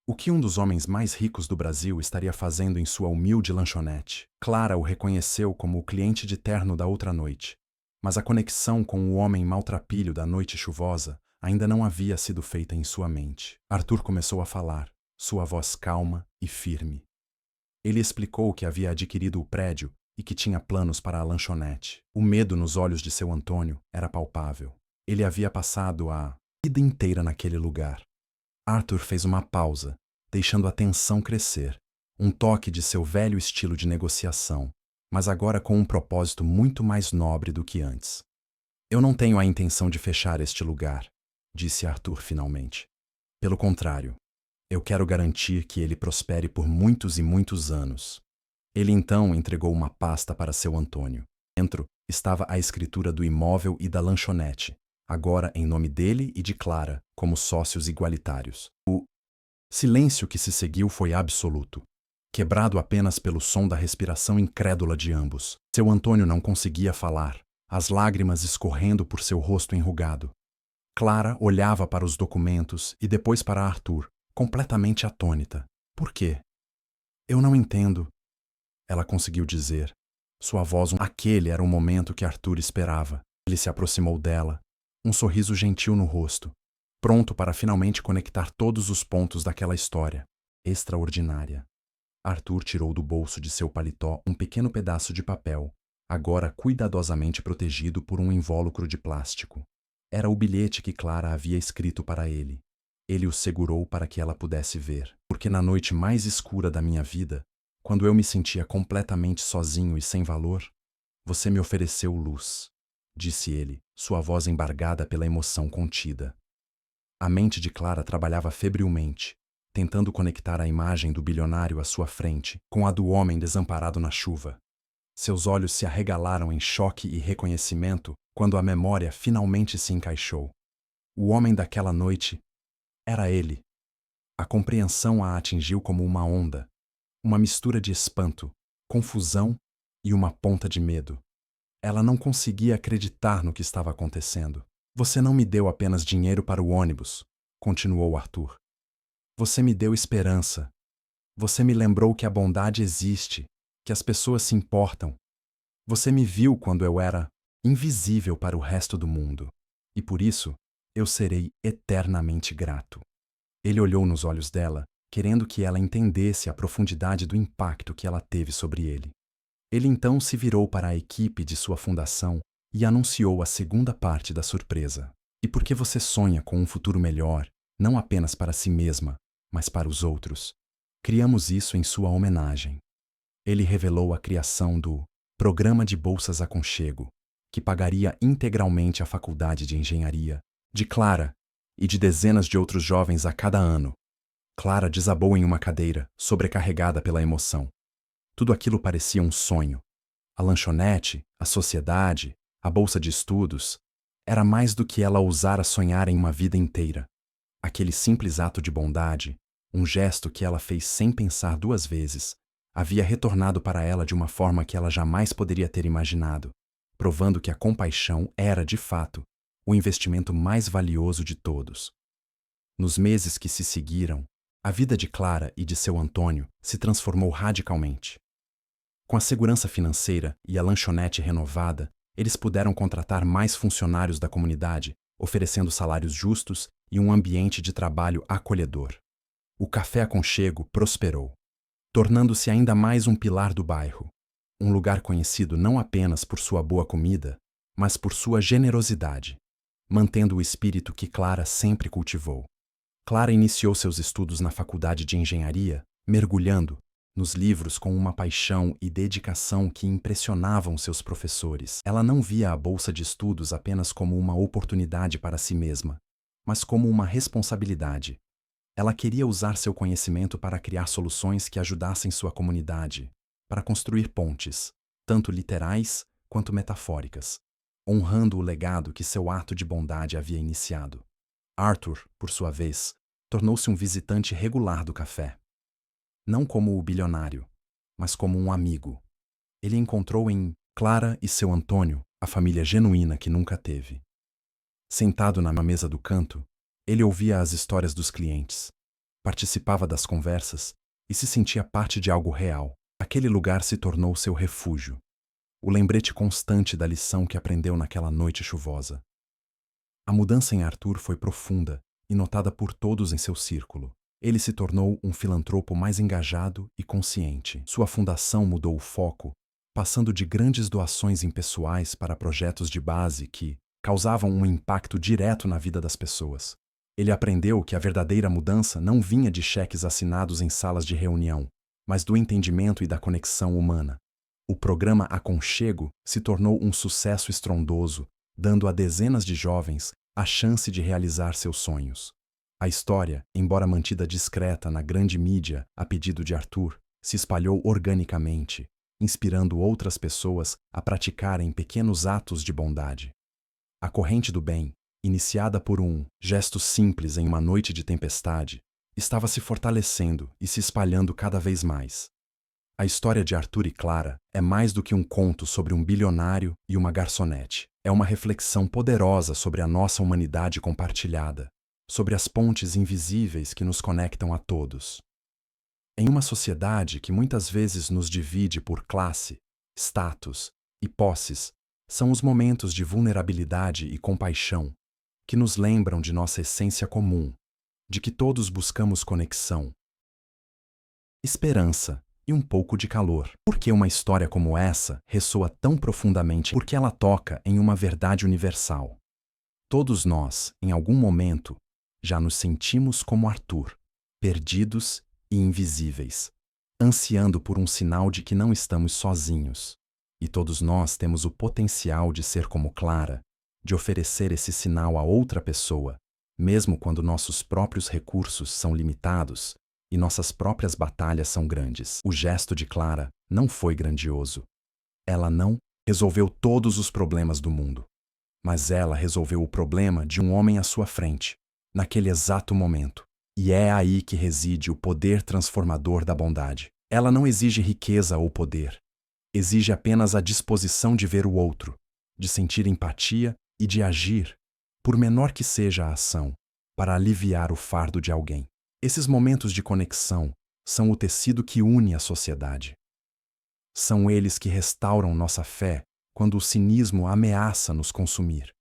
O que um dos homens mais ricos do Brasil estaria fazendo em sua humilde lanchonete? Clara o reconheceu como o cliente de terno da outra noite, mas a conexão com o homem maltrapilho da noite chuvosa ainda não havia sido feita em sua mente. Arthur começou a falar, sua voz calma e firme. Ele explicou que havia adquirido o prédio e que tinha planos para a lanchonete. O medo nos olhos de seu Antônio era palpável. Ele havia passado a vida inteira naquele lugar. Arthur fez uma pausa, deixando a tensão crescer, um toque de seu velho estilo de negociação, mas agora com um propósito muito mais nobre do que antes. Eu não tenho a intenção de fechar este lugar, disse Arthur finalmente. Pelo contrário, eu quero garantir que ele prospere por muitos e muitos anos. Ele então entregou uma pasta para seu Antônio. Dentro estava a escritura do imóvel e da lanchonete, agora em nome dele e de Clara, como sócios igualitários. O silêncio que se seguiu foi absoluto, quebrado apenas pelo som da respiração incrédula de ambos. Seu Antônio não conseguia falar, as lágrimas escorrendo por seu rosto enrugado. Clara olhava para os documentos e depois para Arthur, completamente atônita. Por quê? Eu não entendo, ela conseguiu dizer. Sua voz... Aquele era o momento que Arthur esperava. Ele se aproximou dela, um sorriso gentil no rosto, pronto para finalmente conectar todos os pontos daquela história extraordinária. Arthur tirou do bolso de seu paletó um pequeno pedaço de papel, agora cuidadosamente protegido por um invólucro de plástico. Era o bilhete que Clara havia escrito para ele. Ele o segurou para que ela pudesse ver. Porque na noite mais escura da minha vida, quando eu me sentia completamente sozinho e sem valor, você me ofereceu luz, disse ele, sua voz embargada pela emoção contida. A mente de Clara trabalhava febrilmente, tentando conectar a imagem do bilionário à sua frente com a do homem desamparado na chuva. Seus olhos se arregalaram em choque e reconhecimento quando a memória finalmente se encaixou. O homem daquela noite era ele. A compreensão a atingiu como uma onda, uma mistura de espanto, confusão e uma ponta de medo. Ela não conseguia acreditar no que estava acontecendo. Você não me deu apenas dinheiro para o ônibus, continuou Arthur. Você me deu esperança. Você me lembrou que a bondade existe, que as pessoas se importam. Você me viu quando eu era invisível para o resto do mundo, e por isso eu serei eternamente grato. Ele olhou nos olhos dela, querendo que ela entendesse a profundidade do impacto que ela teve sobre ele. Ele então se virou para a equipe de sua fundação e anunciou a segunda parte da surpresa. E porque você sonha com um futuro melhor, não apenas para si mesma, mas para os outros, criamos isso em sua homenagem. Ele revelou a criação do Programa de Bolsas Aconchego, que pagaria integralmente a faculdade de engenharia de Clara e de dezenas de outros jovens a cada ano. Clara desabou em uma cadeira, sobrecarregada pela emoção. Tudo aquilo parecia um sonho. A lanchonete, a sociedade, a bolsa de estudos, era mais do que ela ousara sonhar em uma vida inteira. Aquele simples ato de bondade, Um gesto que ela fez sem pensar duas vezes havia retornado para ela de uma forma que ela jamais poderia ter imaginado, provando que a compaixão era, de fato, o investimento mais valioso de todos. Nos meses que se seguiram, a vida de Clara e de seu Antônio se transformou radicalmente. Com a segurança financeira e a lanchonete renovada, eles puderam contratar mais funcionários da comunidade, oferecendo salários justos e um ambiente de trabalho acolhedor. O Café Aconchego prosperou, tornando-se ainda mais um pilar do bairro, um lugar conhecido não apenas por sua boa comida, mas por sua generosidade, mantendo o espírito que Clara sempre cultivou. Clara iniciou seus estudos na faculdade de engenharia, mergulhando nos livros com uma paixão e dedicação que impressionavam seus professores. Ela não via a bolsa de estudos apenas como uma oportunidade para si mesma, mas como uma responsabilidade. Ela queria usar seu conhecimento para criar soluções que ajudassem sua comunidade, para construir pontes, tanto literais quanto metafóricas, honrando o legado que seu ato de bondade havia iniciado. Arthur, por sua vez, tornou-se um visitante regular do café. Não como o bilionário, mas como um amigo. Ele encontrou em Clara e seu Antônio a família genuína que nunca teve. Sentado na mesa do canto, ele ouvia as histórias dos clientes, participava das conversas e se sentia parte de algo real. Aquele lugar se tornou seu refúgio, o lembrete constante da lição que aprendeu naquela noite chuvosa. A mudança em Arthur foi profunda e notada por todos em seu círculo. Ele se tornou um filantropo mais engajado e consciente. Sua fundação mudou o foco, passando de grandes doações impessoais para projetos de base que causavam um impacto direto na vida das pessoas. Ele aprendeu que a verdadeira mudança não vinha de cheques assinados em salas de reunião, mas do entendimento e da conexão humana. O programa Aconchego se tornou um sucesso estrondoso, dando a dezenas de jovens a chance de realizar seus sonhos. A história, embora mantida discreta na grande mídia a pedido de Arthur, se espalhou organicamente, inspirando outras pessoas a praticarem pequenos atos de bondade. A corrente do bem, iniciada por um gesto simples em uma noite de tempestade, estava se fortalecendo e se espalhando cada vez mais. A história de Arthur e Clara é mais do que um conto sobre um bilionário e uma garçonete. É uma reflexão poderosa sobre a nossa humanidade compartilhada, sobre as pontes invisíveis que nos conectam a todos. Em uma sociedade que muitas vezes nos divide por classe, status e posses, são os momentos de vulnerabilidade e compaixão que nos lembram de nossa essência comum, de que todos buscamos conexão, esperança e um pouco de calor. Por que uma história como essa ressoa tão profundamente? Porque ela toca em uma verdade universal. Todos nós, em algum momento, já nos sentimos como Arthur, perdidos e invisíveis, ansiando por um sinal de que não estamos sozinhos. E todos nós temos o potencial de ser como Clara, de oferecer esse sinal a outra pessoa, mesmo quando nossos próprios recursos são limitados e nossas próprias batalhas são grandes. O gesto de Clara não foi grandioso. Ela não resolveu todos os problemas do mundo, mas ela resolveu o problema de um homem à sua frente, naquele exato momento. E é aí que reside o poder transformador da bondade. Ela não exige riqueza ou poder. Exige apenas a disposição de ver o outro, de sentir empatia e de agir, por menor que seja a ação, para aliviar o fardo de alguém. Esses momentos de conexão são o tecido que une a sociedade. São eles que restauram nossa fé quando o cinismo ameaça nos consumir.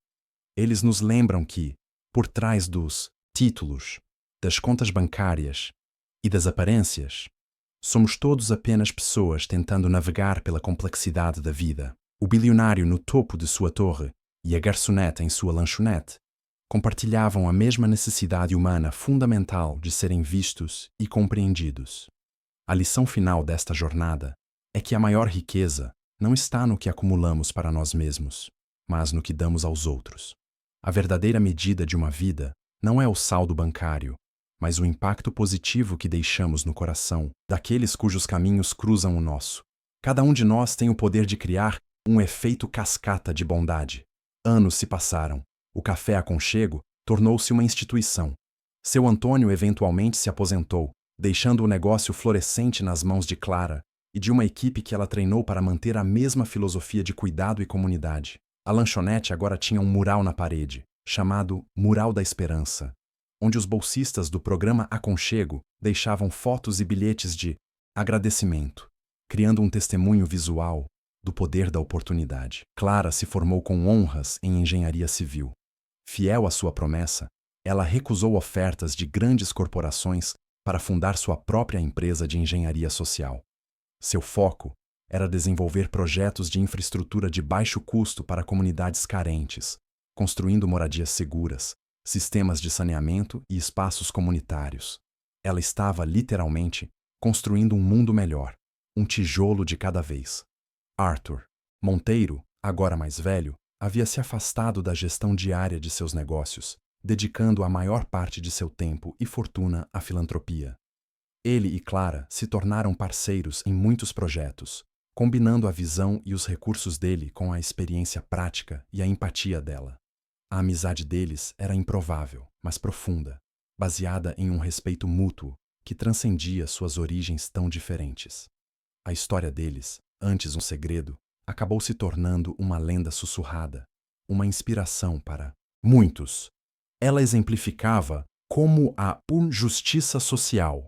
Eles nos lembram que, por trás dos títulos, das contas bancárias e das aparências, somos todos apenas pessoas tentando navegar pela complexidade da vida. O bilionário no topo de sua torre e a garçonete em sua lanchonete compartilhavam a mesma necessidade humana fundamental de serem vistos e compreendidos. A lição final desta jornada é que a maior riqueza não está no que acumulamos para nós mesmos, mas no que damos aos outros. A verdadeira medida de uma vida não é o saldo bancário, mas o impacto positivo que deixamos no coração daqueles cujos caminhos cruzam o nosso. Cada um de nós tem o poder de criar um efeito cascata de bondade. Anos se passaram. O Café Aconchego tornou-se uma instituição. Seu Antônio eventualmente se aposentou, deixando o negócio florescente nas mãos de Clara e de uma equipe que ela treinou para manter a mesma filosofia de cuidado e comunidade. A lanchonete agora tinha um mural na parede, chamado Mural da Esperança, onde os bolsistas do programa Aconchego deixavam fotos e bilhetes de agradecimento, criando um testemunho visual do poder da oportunidade. Clara se formou com honras em engenharia civil. Fiel à sua promessa, ela recusou ofertas de grandes corporações para fundar sua própria empresa de engenharia social. Seu foco era desenvolver projetos de infraestrutura de baixo custo para comunidades carentes, construindo moradias seguras, sistemas de saneamento e espaços comunitários. Ela estava, literalmente, construindo um mundo melhor, um tijolo de cada vez. Arthur Monteiro, agora mais velho, havia se afastado da gestão diária de seus negócios, dedicando a maior parte de seu tempo e fortuna à filantropia. Ele e Clara se tornaram parceiros em muitos projetos, combinando a visão e os recursos dele com a experiência prática e a empatia dela. A amizade deles era improvável, mas profunda, baseada em um respeito mútuo que transcendia suas origens tão diferentes. A história deles, antes um segredo, acabou se tornando uma lenda sussurrada, uma inspiração para muitos. Ela exemplificava como a justiça social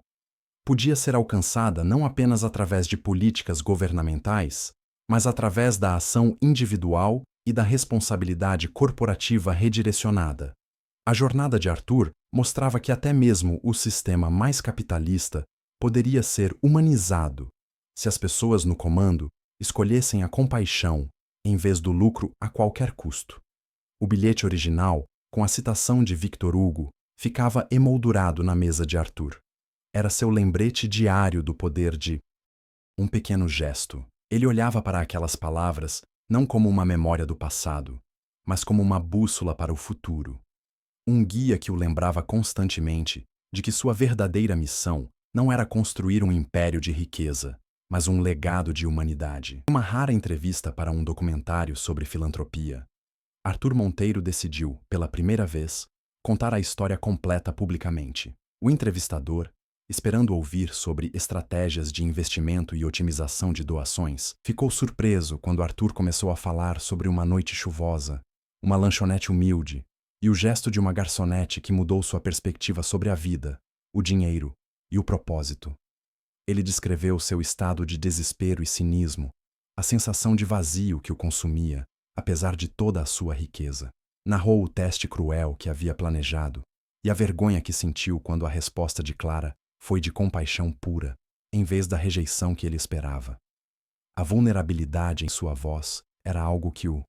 podia ser alcançada não apenas através de políticas governamentais, mas através da ação individual e da responsabilidade corporativa redirecionada. A jornada de Arthur mostrava que até mesmo o sistema mais capitalista poderia ser humanizado se as pessoas no comando escolhessem a compaixão em vez do lucro a qualquer custo. O bilhete original, com a citação de Victor Hugo, ficava emoldurado na mesa de Arthur. Era seu lembrete diário do poder de um pequeno gesto. Ele olhava para aquelas palavras não como uma memória do passado, mas como uma bússola para o futuro. Um guia que o lembrava constantemente de que sua verdadeira missão não era construir um império de riqueza, mas um legado de humanidade. Em uma rara entrevista para um documentário sobre filantropia, Arthur Monteiro decidiu, pela primeira vez, contar a história completa publicamente. O entrevistador, esperando ouvir sobre estratégias de investimento e otimização de doações, ficou surpreso quando Arthur começou a falar sobre uma noite chuvosa, uma lanchonete humilde e o gesto de uma garçonete que mudou sua perspectiva sobre a vida, o dinheiro e o propósito. Ele descreveu seu estado de desespero e cinismo, a sensação de vazio que o consumia, apesar de toda a sua riqueza. Narrou o teste cruel que havia planejado e a vergonha que sentiu quando a resposta de Clara foi de compaixão pura, em vez da rejeição que ele esperava. A vulnerabilidade em sua voz era algo que o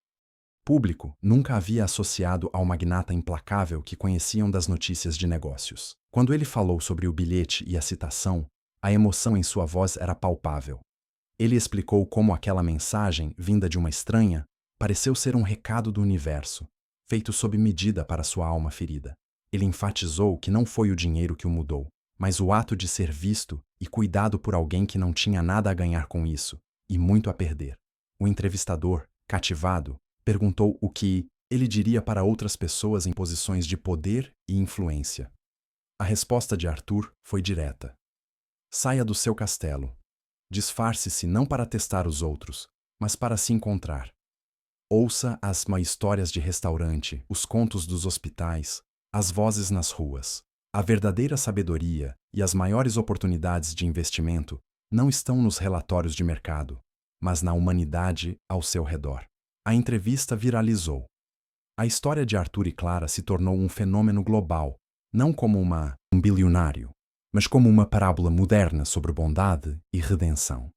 público nunca havia associado ao magnata implacável que conheciam das notícias de negócios. Quando ele falou sobre o bilhete e a citação, a emoção em sua voz era palpável. Ele explicou como aquela mensagem, vinda de uma estranha, pareceu ser um recado do universo, feito sob medida para sua alma ferida. Ele enfatizou que não foi o dinheiro que o mudou, mas o ato de ser visto e cuidado por alguém que não tinha nada a ganhar com isso, e muito a perder. O entrevistador, cativado, perguntou o que ele diria para outras pessoas em posições de poder e influência. A resposta de Arthur foi direta. Saia do seu castelo. Disfarce-se não para testar os outros, mas para se encontrar. Ouça as histórias de restaurante, os contos dos hospitais, as vozes nas ruas. A verdadeira sabedoria e as maiores oportunidades de investimento não estão nos relatórios de mercado, mas na humanidade ao seu redor. A entrevista viralizou. A história de Arthur e Clara se tornou um fenômeno global, não como um bilionário, mas como uma parábola moderna sobre bondade e redenção.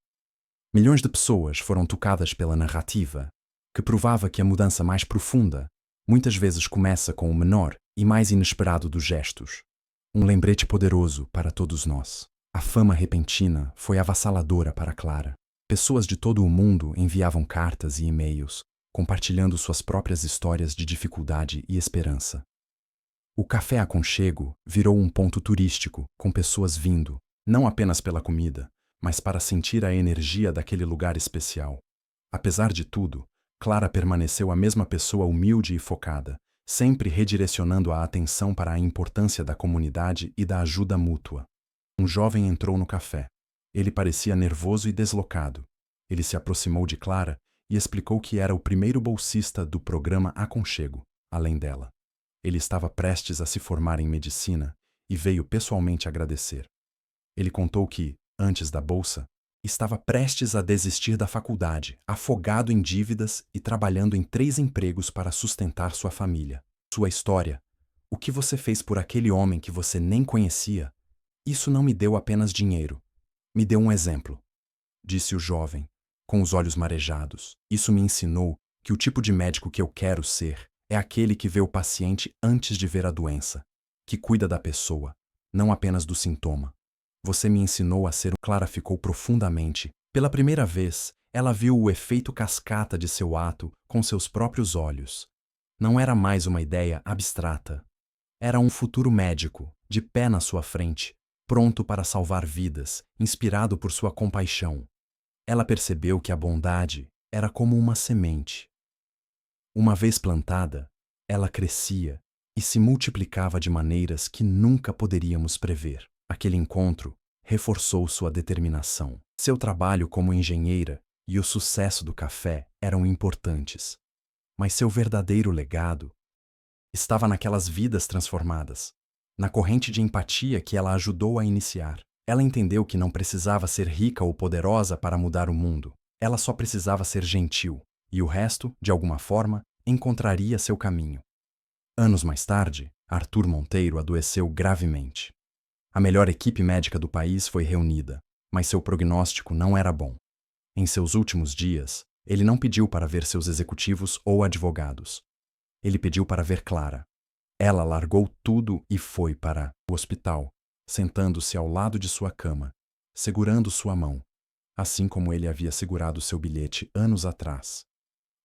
Milhões de pessoas foram tocadas pela narrativa, que provava que a mudança mais profunda muitas vezes começa com o menor e mais inesperado dos gestos. Um lembrete poderoso para todos nós. A fama repentina foi avassaladora para Clara. Pessoas de todo o mundo enviavam cartas e e-mails, compartilhando suas próprias histórias de dificuldade e esperança. O Café Aconchego virou um ponto turístico, com pessoas vindo, não apenas pela comida, mas para sentir a energia daquele lugar especial. Apesar de tudo, Clara permaneceu a mesma pessoa humilde e focada, sempre redirecionando a atenção para a importância da comunidade e da ajuda mútua. Um jovem entrou no café. Ele parecia nervoso e deslocado. Ele se aproximou de Clara e explicou que era o primeiro bolsista do programa Aconchego, além dela. Ele estava prestes a se formar em medicina e veio pessoalmente agradecer. Ele contou que, antes da bolsa, estava prestes a desistir da faculdade, afogado em dívidas e trabalhando em 3 empregos para sustentar sua família. Sua história, o que você fez por aquele homem que você nem conhecia, isso não me deu apenas dinheiro. Me deu um exemplo, disse o jovem, com os olhos marejados. Isso me ensinou que o tipo de médico que eu quero ser é aquele que vê o paciente antes de ver a doença, que cuida da pessoa, não apenas do sintoma. Você me ensinou a ser. Clara ficou profundamente. Pela primeira vez, ela viu o efeito cascata de seu ato com seus próprios olhos. Não era mais uma ideia abstrata. Era um futuro médico, de pé na sua frente, pronto para salvar vidas, inspirado por sua compaixão. Ela percebeu que a bondade era como uma semente. Uma vez plantada, ela crescia e se multiplicava de maneiras que nunca poderíamos prever. Aquele encontro reforçou sua determinação. Seu trabalho como engenheira e o sucesso do café eram importantes, mas seu verdadeiro legado estava naquelas vidas transformadas, na corrente de empatia que ela ajudou a iniciar. Ela entendeu que não precisava ser rica ou poderosa para mudar o mundo. Ela só precisava ser gentil, e o resto, de alguma forma, encontraria seu caminho. Anos mais tarde, Arthur Monteiro adoeceu gravemente. A melhor equipe médica do país foi reunida, mas seu prognóstico não era bom. Em seus últimos dias, ele não pediu para ver seus executivos ou advogados. Ele pediu para ver Clara. Ela largou tudo e foi para o hospital, sentando-se ao lado de sua cama, segurando sua mão, assim como ele havia segurado seu bilhete anos atrás.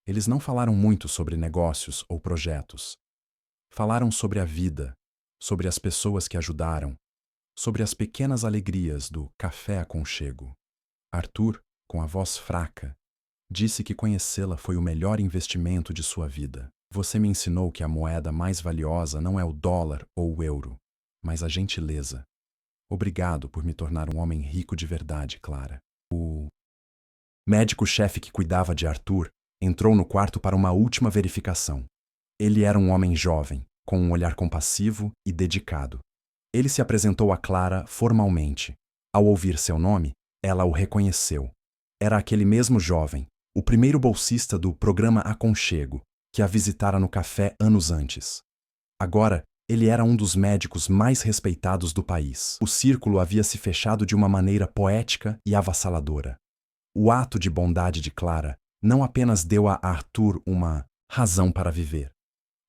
Eles não falaram muito sobre negócios ou projetos. Falaram sobre a vida, sobre as pessoas que ajudaram, sobre as pequenas alegrias do café aconchego. Arthur, com a voz fraca, disse que conhecê-la foi o melhor investimento de sua vida. Você me ensinou que a moeda mais valiosa não é o dólar ou o euro, mas a gentileza. Obrigado por me tornar um homem rico de verdade, Clara. O médico-chefe que cuidava de Arthur entrou no quarto para uma última verificação. Ele era um homem jovem, com um olhar compassivo e dedicado. Ele se apresentou a Clara formalmente. Ao ouvir seu nome, ela o reconheceu. Era aquele mesmo jovem, o primeiro bolsista do programa Aconchego, que a visitara no café anos antes. Agora, ele era um dos médicos mais respeitados do país. O círculo havia se fechado de uma maneira poética e avassaladora. O ato de bondade de Clara não apenas deu a Arthur uma razão para viver,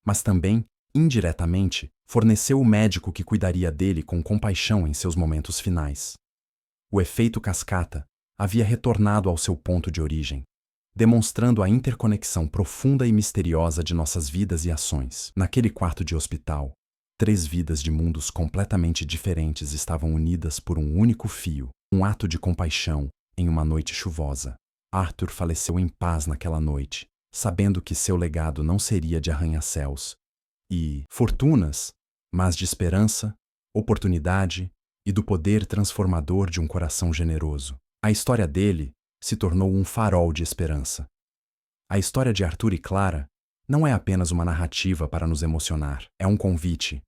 mas também, indiretamente, forneceu o médico que cuidaria dele com compaixão em seus momentos finais. O efeito cascata havia retornado ao seu ponto de origem, demonstrando a interconexão profunda e misteriosa de nossas vidas e ações. Naquele quarto de hospital, 3 vidas de mundos completamente diferentes estavam unidas por um único fio, um ato de compaixão em uma noite chuvosa. Arthur faleceu em paz naquela noite, sabendo que seu legado não seria de arranha-céus e fortunas, mas de esperança, oportunidade e do poder transformador de um coração generoso. A história dele se tornou um farol de esperança. A história de Arthur e Clara não é apenas uma narrativa para nos emocionar, é um convite,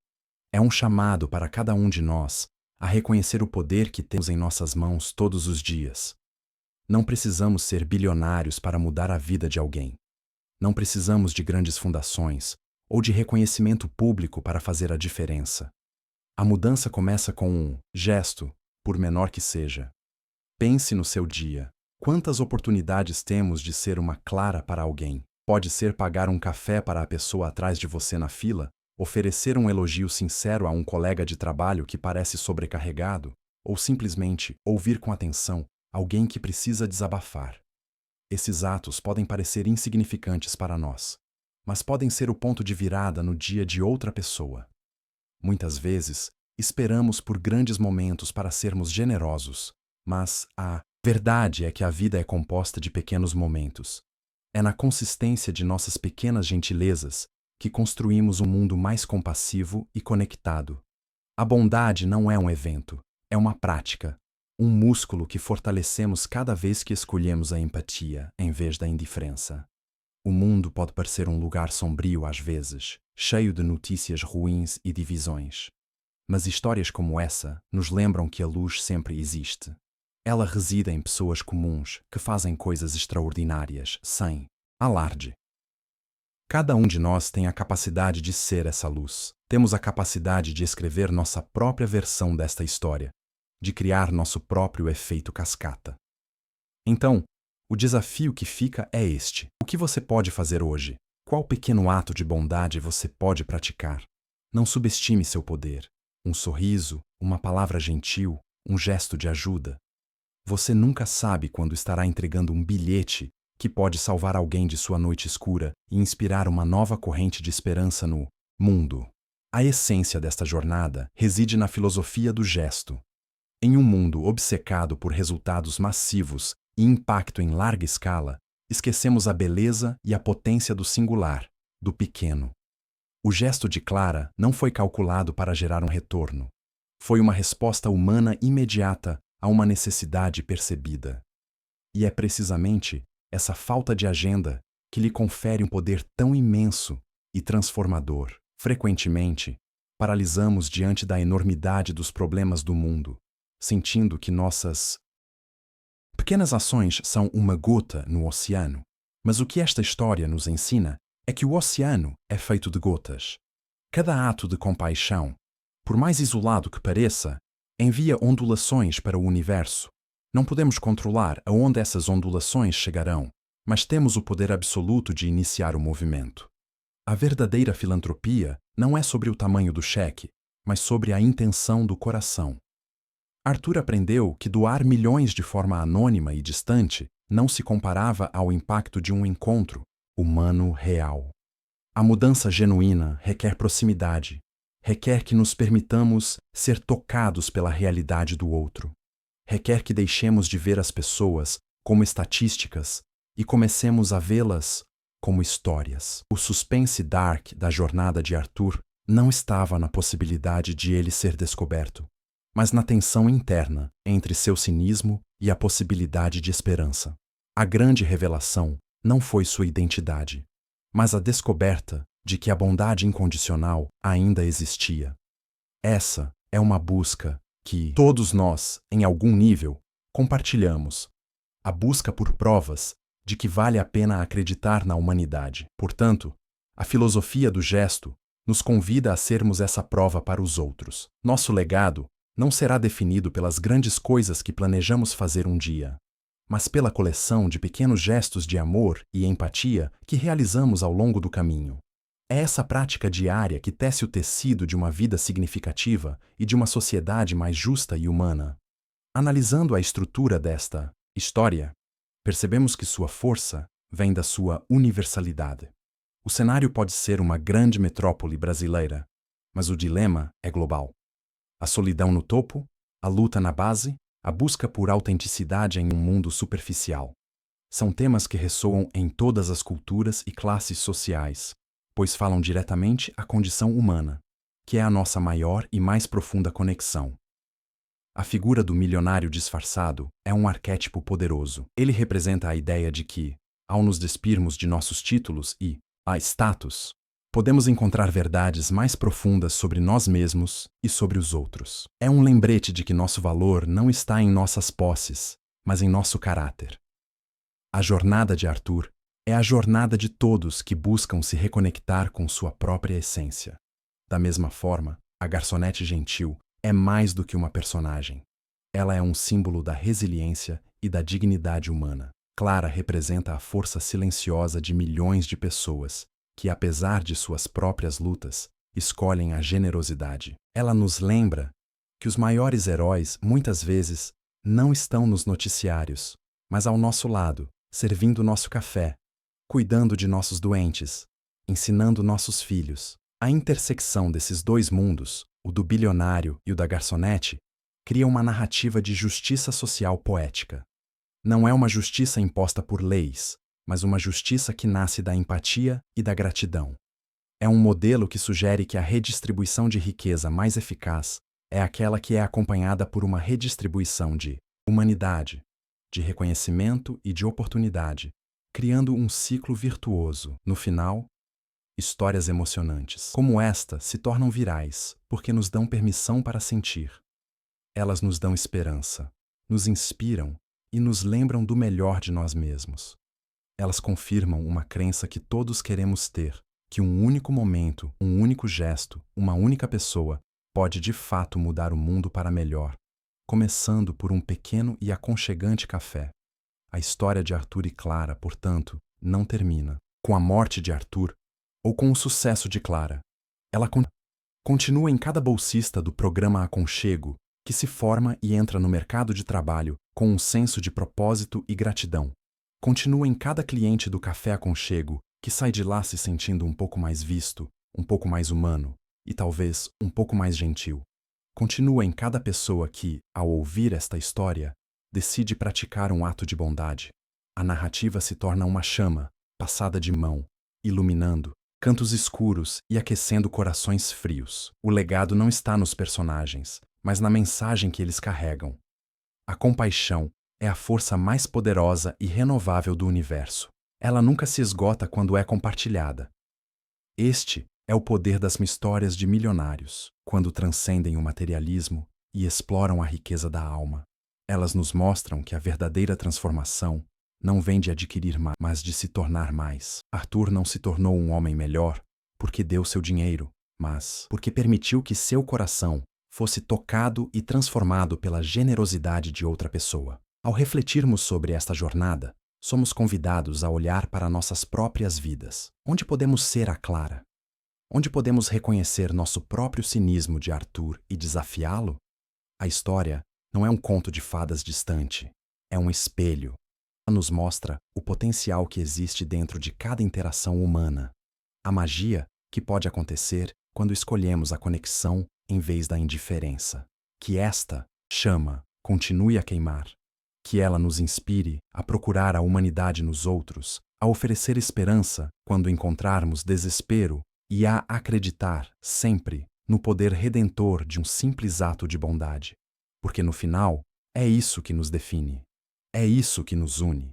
é um chamado para cada um de nós a reconhecer o poder que temos em nossas mãos todos os dias. Não precisamos ser bilionários para mudar a vida de alguém. Não precisamos de grandes fundações ou de reconhecimento público para fazer a diferença. A mudança começa com um gesto, por menor que seja. Pense no seu dia. Quantas oportunidades temos de ser uma Clara para alguém? Pode ser pagar um café para a pessoa atrás de você na fila, oferecer um elogio sincero a um colega de trabalho que parece sobrecarregado, ou simplesmente ouvir com atenção alguém que precisa desabafar. Esses atos podem parecer insignificantes para nós, mas podem ser o ponto de virada no dia de outra pessoa. Muitas vezes, esperamos por grandes momentos para sermos generosos, mas a verdade é que a vida é composta de pequenos momentos. É na consistência de nossas pequenas gentilezas que construímos um mundo mais compassivo e conectado. A bondade não é um evento, É uma prática, um músculo que fortalecemos cada vez que escolhemos a empatia em vez da indiferença. O mundo pode parecer um lugar sombrio às vezes, cheio de notícias ruins e divisões. Mas histórias como essa nos lembram que a luz sempre existe. Ela reside em pessoas comuns que fazem coisas extraordinárias, sem alarde. Cada um de nós tem a capacidade de ser essa luz. Temos a capacidade de escrever nossa própria versão desta história, de criar nosso próprio efeito cascata. Então, o desafio que fica é este: o que você pode fazer hoje? Qual pequeno ato de bondade você pode praticar? Não subestime seu poder. Um sorriso, uma palavra gentil, um gesto de ajuda. Você nunca sabe quando estará entregando um bilhete que pode salvar alguém de sua noite escura e inspirar uma nova corrente de esperança no mundo. A essência desta jornada reside na filosofia do gesto. Em um mundo obcecado por resultados massivos e impacto em larga escala, esquecemos a beleza e a potência do singular, do pequeno. O gesto de Clara não foi calculado para gerar um retorno. Foi uma resposta humana imediata a uma necessidade percebida. E é precisamente essa falta de agenda que lhe confere um poder tão imenso e transformador. Frequentemente, paralisamos diante da enormidade dos problemas do mundo, sentindo que nossas pequenas ações são uma gota no oceano. Mas o que esta história nos ensina é que o oceano é feito de gotas. Cada ato de compaixão, por mais isolado que pareça, envia ondulações para o universo. Não podemos controlar aonde essas ondulações chegarão, mas temos o poder absoluto de iniciar o movimento. A verdadeira filantropia não é sobre o tamanho do cheque, mas sobre a intenção do coração. Arthur aprendeu que doar milhões de forma anônima e distante não se comparava ao impacto de um encontro humano real. A mudança genuína requer proximidade, requer que nos permitamos ser tocados pela realidade do outro, requer que deixemos de ver as pessoas como estatísticas e comecemos a vê-las como histórias. O suspense dark da jornada de Arthur não estava na possibilidade de ele ser descoberto, mas na tensão interna entre seu cinismo e a possibilidade de esperança. A grande revelação não foi sua identidade, mas a descoberta de que a bondade incondicional ainda existia. Essa é uma busca que todos nós, em algum nível, compartilhamos. A busca por provas de que vale a pena acreditar na humanidade. Portanto, a filosofia do gesto nos convida a sermos essa prova para os outros. Nosso legado não será definido pelas grandes coisas que planejamos fazer um dia, mas pela coleção de pequenos gestos de amor e empatia que realizamos ao longo do caminho. É essa prática diária que tece o tecido de uma vida significativa e de uma sociedade mais justa e humana. Analisando a estrutura desta história, percebemos que sua força vem da sua universalidade. O cenário pode ser uma grande metrópole brasileira, mas o dilema é global. A solidão no topo, a luta na base, a busca por autenticidade em um mundo superficial. São temas que ressoam em todas as culturas e classes sociais, pois falam diretamente à condição humana, que é a nossa maior e mais profunda conexão. A figura do milionário disfarçado é um arquétipo poderoso. Ele representa a ideia de que, ao nos despirmos de nossos títulos e status, podemos encontrar verdades mais profundas sobre nós mesmos e sobre os outros. É um lembrete de que nosso valor não está em nossas posses, mas em nosso caráter. A jornada de Arthur é a jornada de todos que buscam se reconectar com sua própria essência. Da mesma forma, a garçonete gentil é mais do que uma personagem. Ela é um símbolo da resiliência e da dignidade humana. Clara representa a força silenciosa de milhões de pessoas que, apesar de suas próprias lutas, escolhem a generosidade. Ela nos lembra que os maiores heróis, muitas vezes, não estão nos noticiários, mas ao nosso lado, servindo nosso café, cuidando de nossos doentes, ensinando nossos filhos. A intersecção desses dois mundos, o do bilionário e o da garçonete, cria uma narrativa de justiça social poética. Não é uma justiça imposta por leis, mas uma justiça que nasce da empatia e da gratidão. É um modelo que sugere que a redistribuição de riqueza mais eficaz É aquela que é acompanhada por uma redistribuição de humanidade, de reconhecimento e de oportunidade, criando um ciclo virtuoso. No final, histórias emocionantes como esta se tornam virais porque nos dão permissão para sentir. Elas nos dão esperança, nos inspiram e nos lembram do melhor de nós mesmos. Elas confirmam uma crença que todos queremos ter, que um único momento, um único gesto, uma única pessoa pode de fato mudar o mundo para melhor, começando por um pequeno e aconchegante café. A história de Arthur e Clara, portanto, não termina com a morte de Arthur ou com o sucesso de Clara. Ela continua em cada bolsista do programa Aconchego, que se forma e entra no mercado de trabalho com um senso de propósito e gratidão. Continua em cada cliente do Café Aconchego, que sai de lá se sentindo um pouco mais visto, um pouco mais humano e talvez um pouco mais gentil. Continua em cada pessoa que, ao ouvir esta história, decide praticar um ato de bondade. A narrativa se torna uma chama, passada de mão, iluminando cantos escuros e aquecendo corações frios. O legado não está nos personagens, mas na mensagem que eles carregam. A compaixão é a força mais poderosa e renovável do universo. Ela nunca se esgota quando é compartilhada. Este é o poder das histórias de milionários, quando transcendem o materialismo e exploram a riqueza da alma. Elas nos mostram que a verdadeira transformação não vem de adquirir mais, mas de se tornar mais. Arthur não se tornou um homem melhor porque deu seu dinheiro, mas porque permitiu que seu coração fosse tocado e transformado pela generosidade de outra pessoa. Ao refletirmos sobre esta jornada, somos convidados a olhar para nossas próprias vidas. Onde podemos ser a Clara? Onde podemos reconhecer nosso próprio cinismo de Arthur e desafiá-lo? A história não é um conto de fadas distante, é um espelho. Ela nos mostra o potencial que existe dentro de cada interação humana, a magia que pode acontecer quando escolhemos a conexão em vez da indiferença. Que esta chama continue a queimar, que ela nos inspire a procurar a humanidade nos outros, a oferecer esperança quando encontrarmos desespero e a acreditar sempre no poder redentor de um simples ato de bondade. Porque no final, é isso que nos define. É isso que nos une.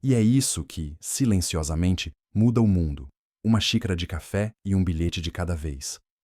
E é isso que, silenciosamente, muda o mundo. Uma xícara de café e um bilhete de cada vez.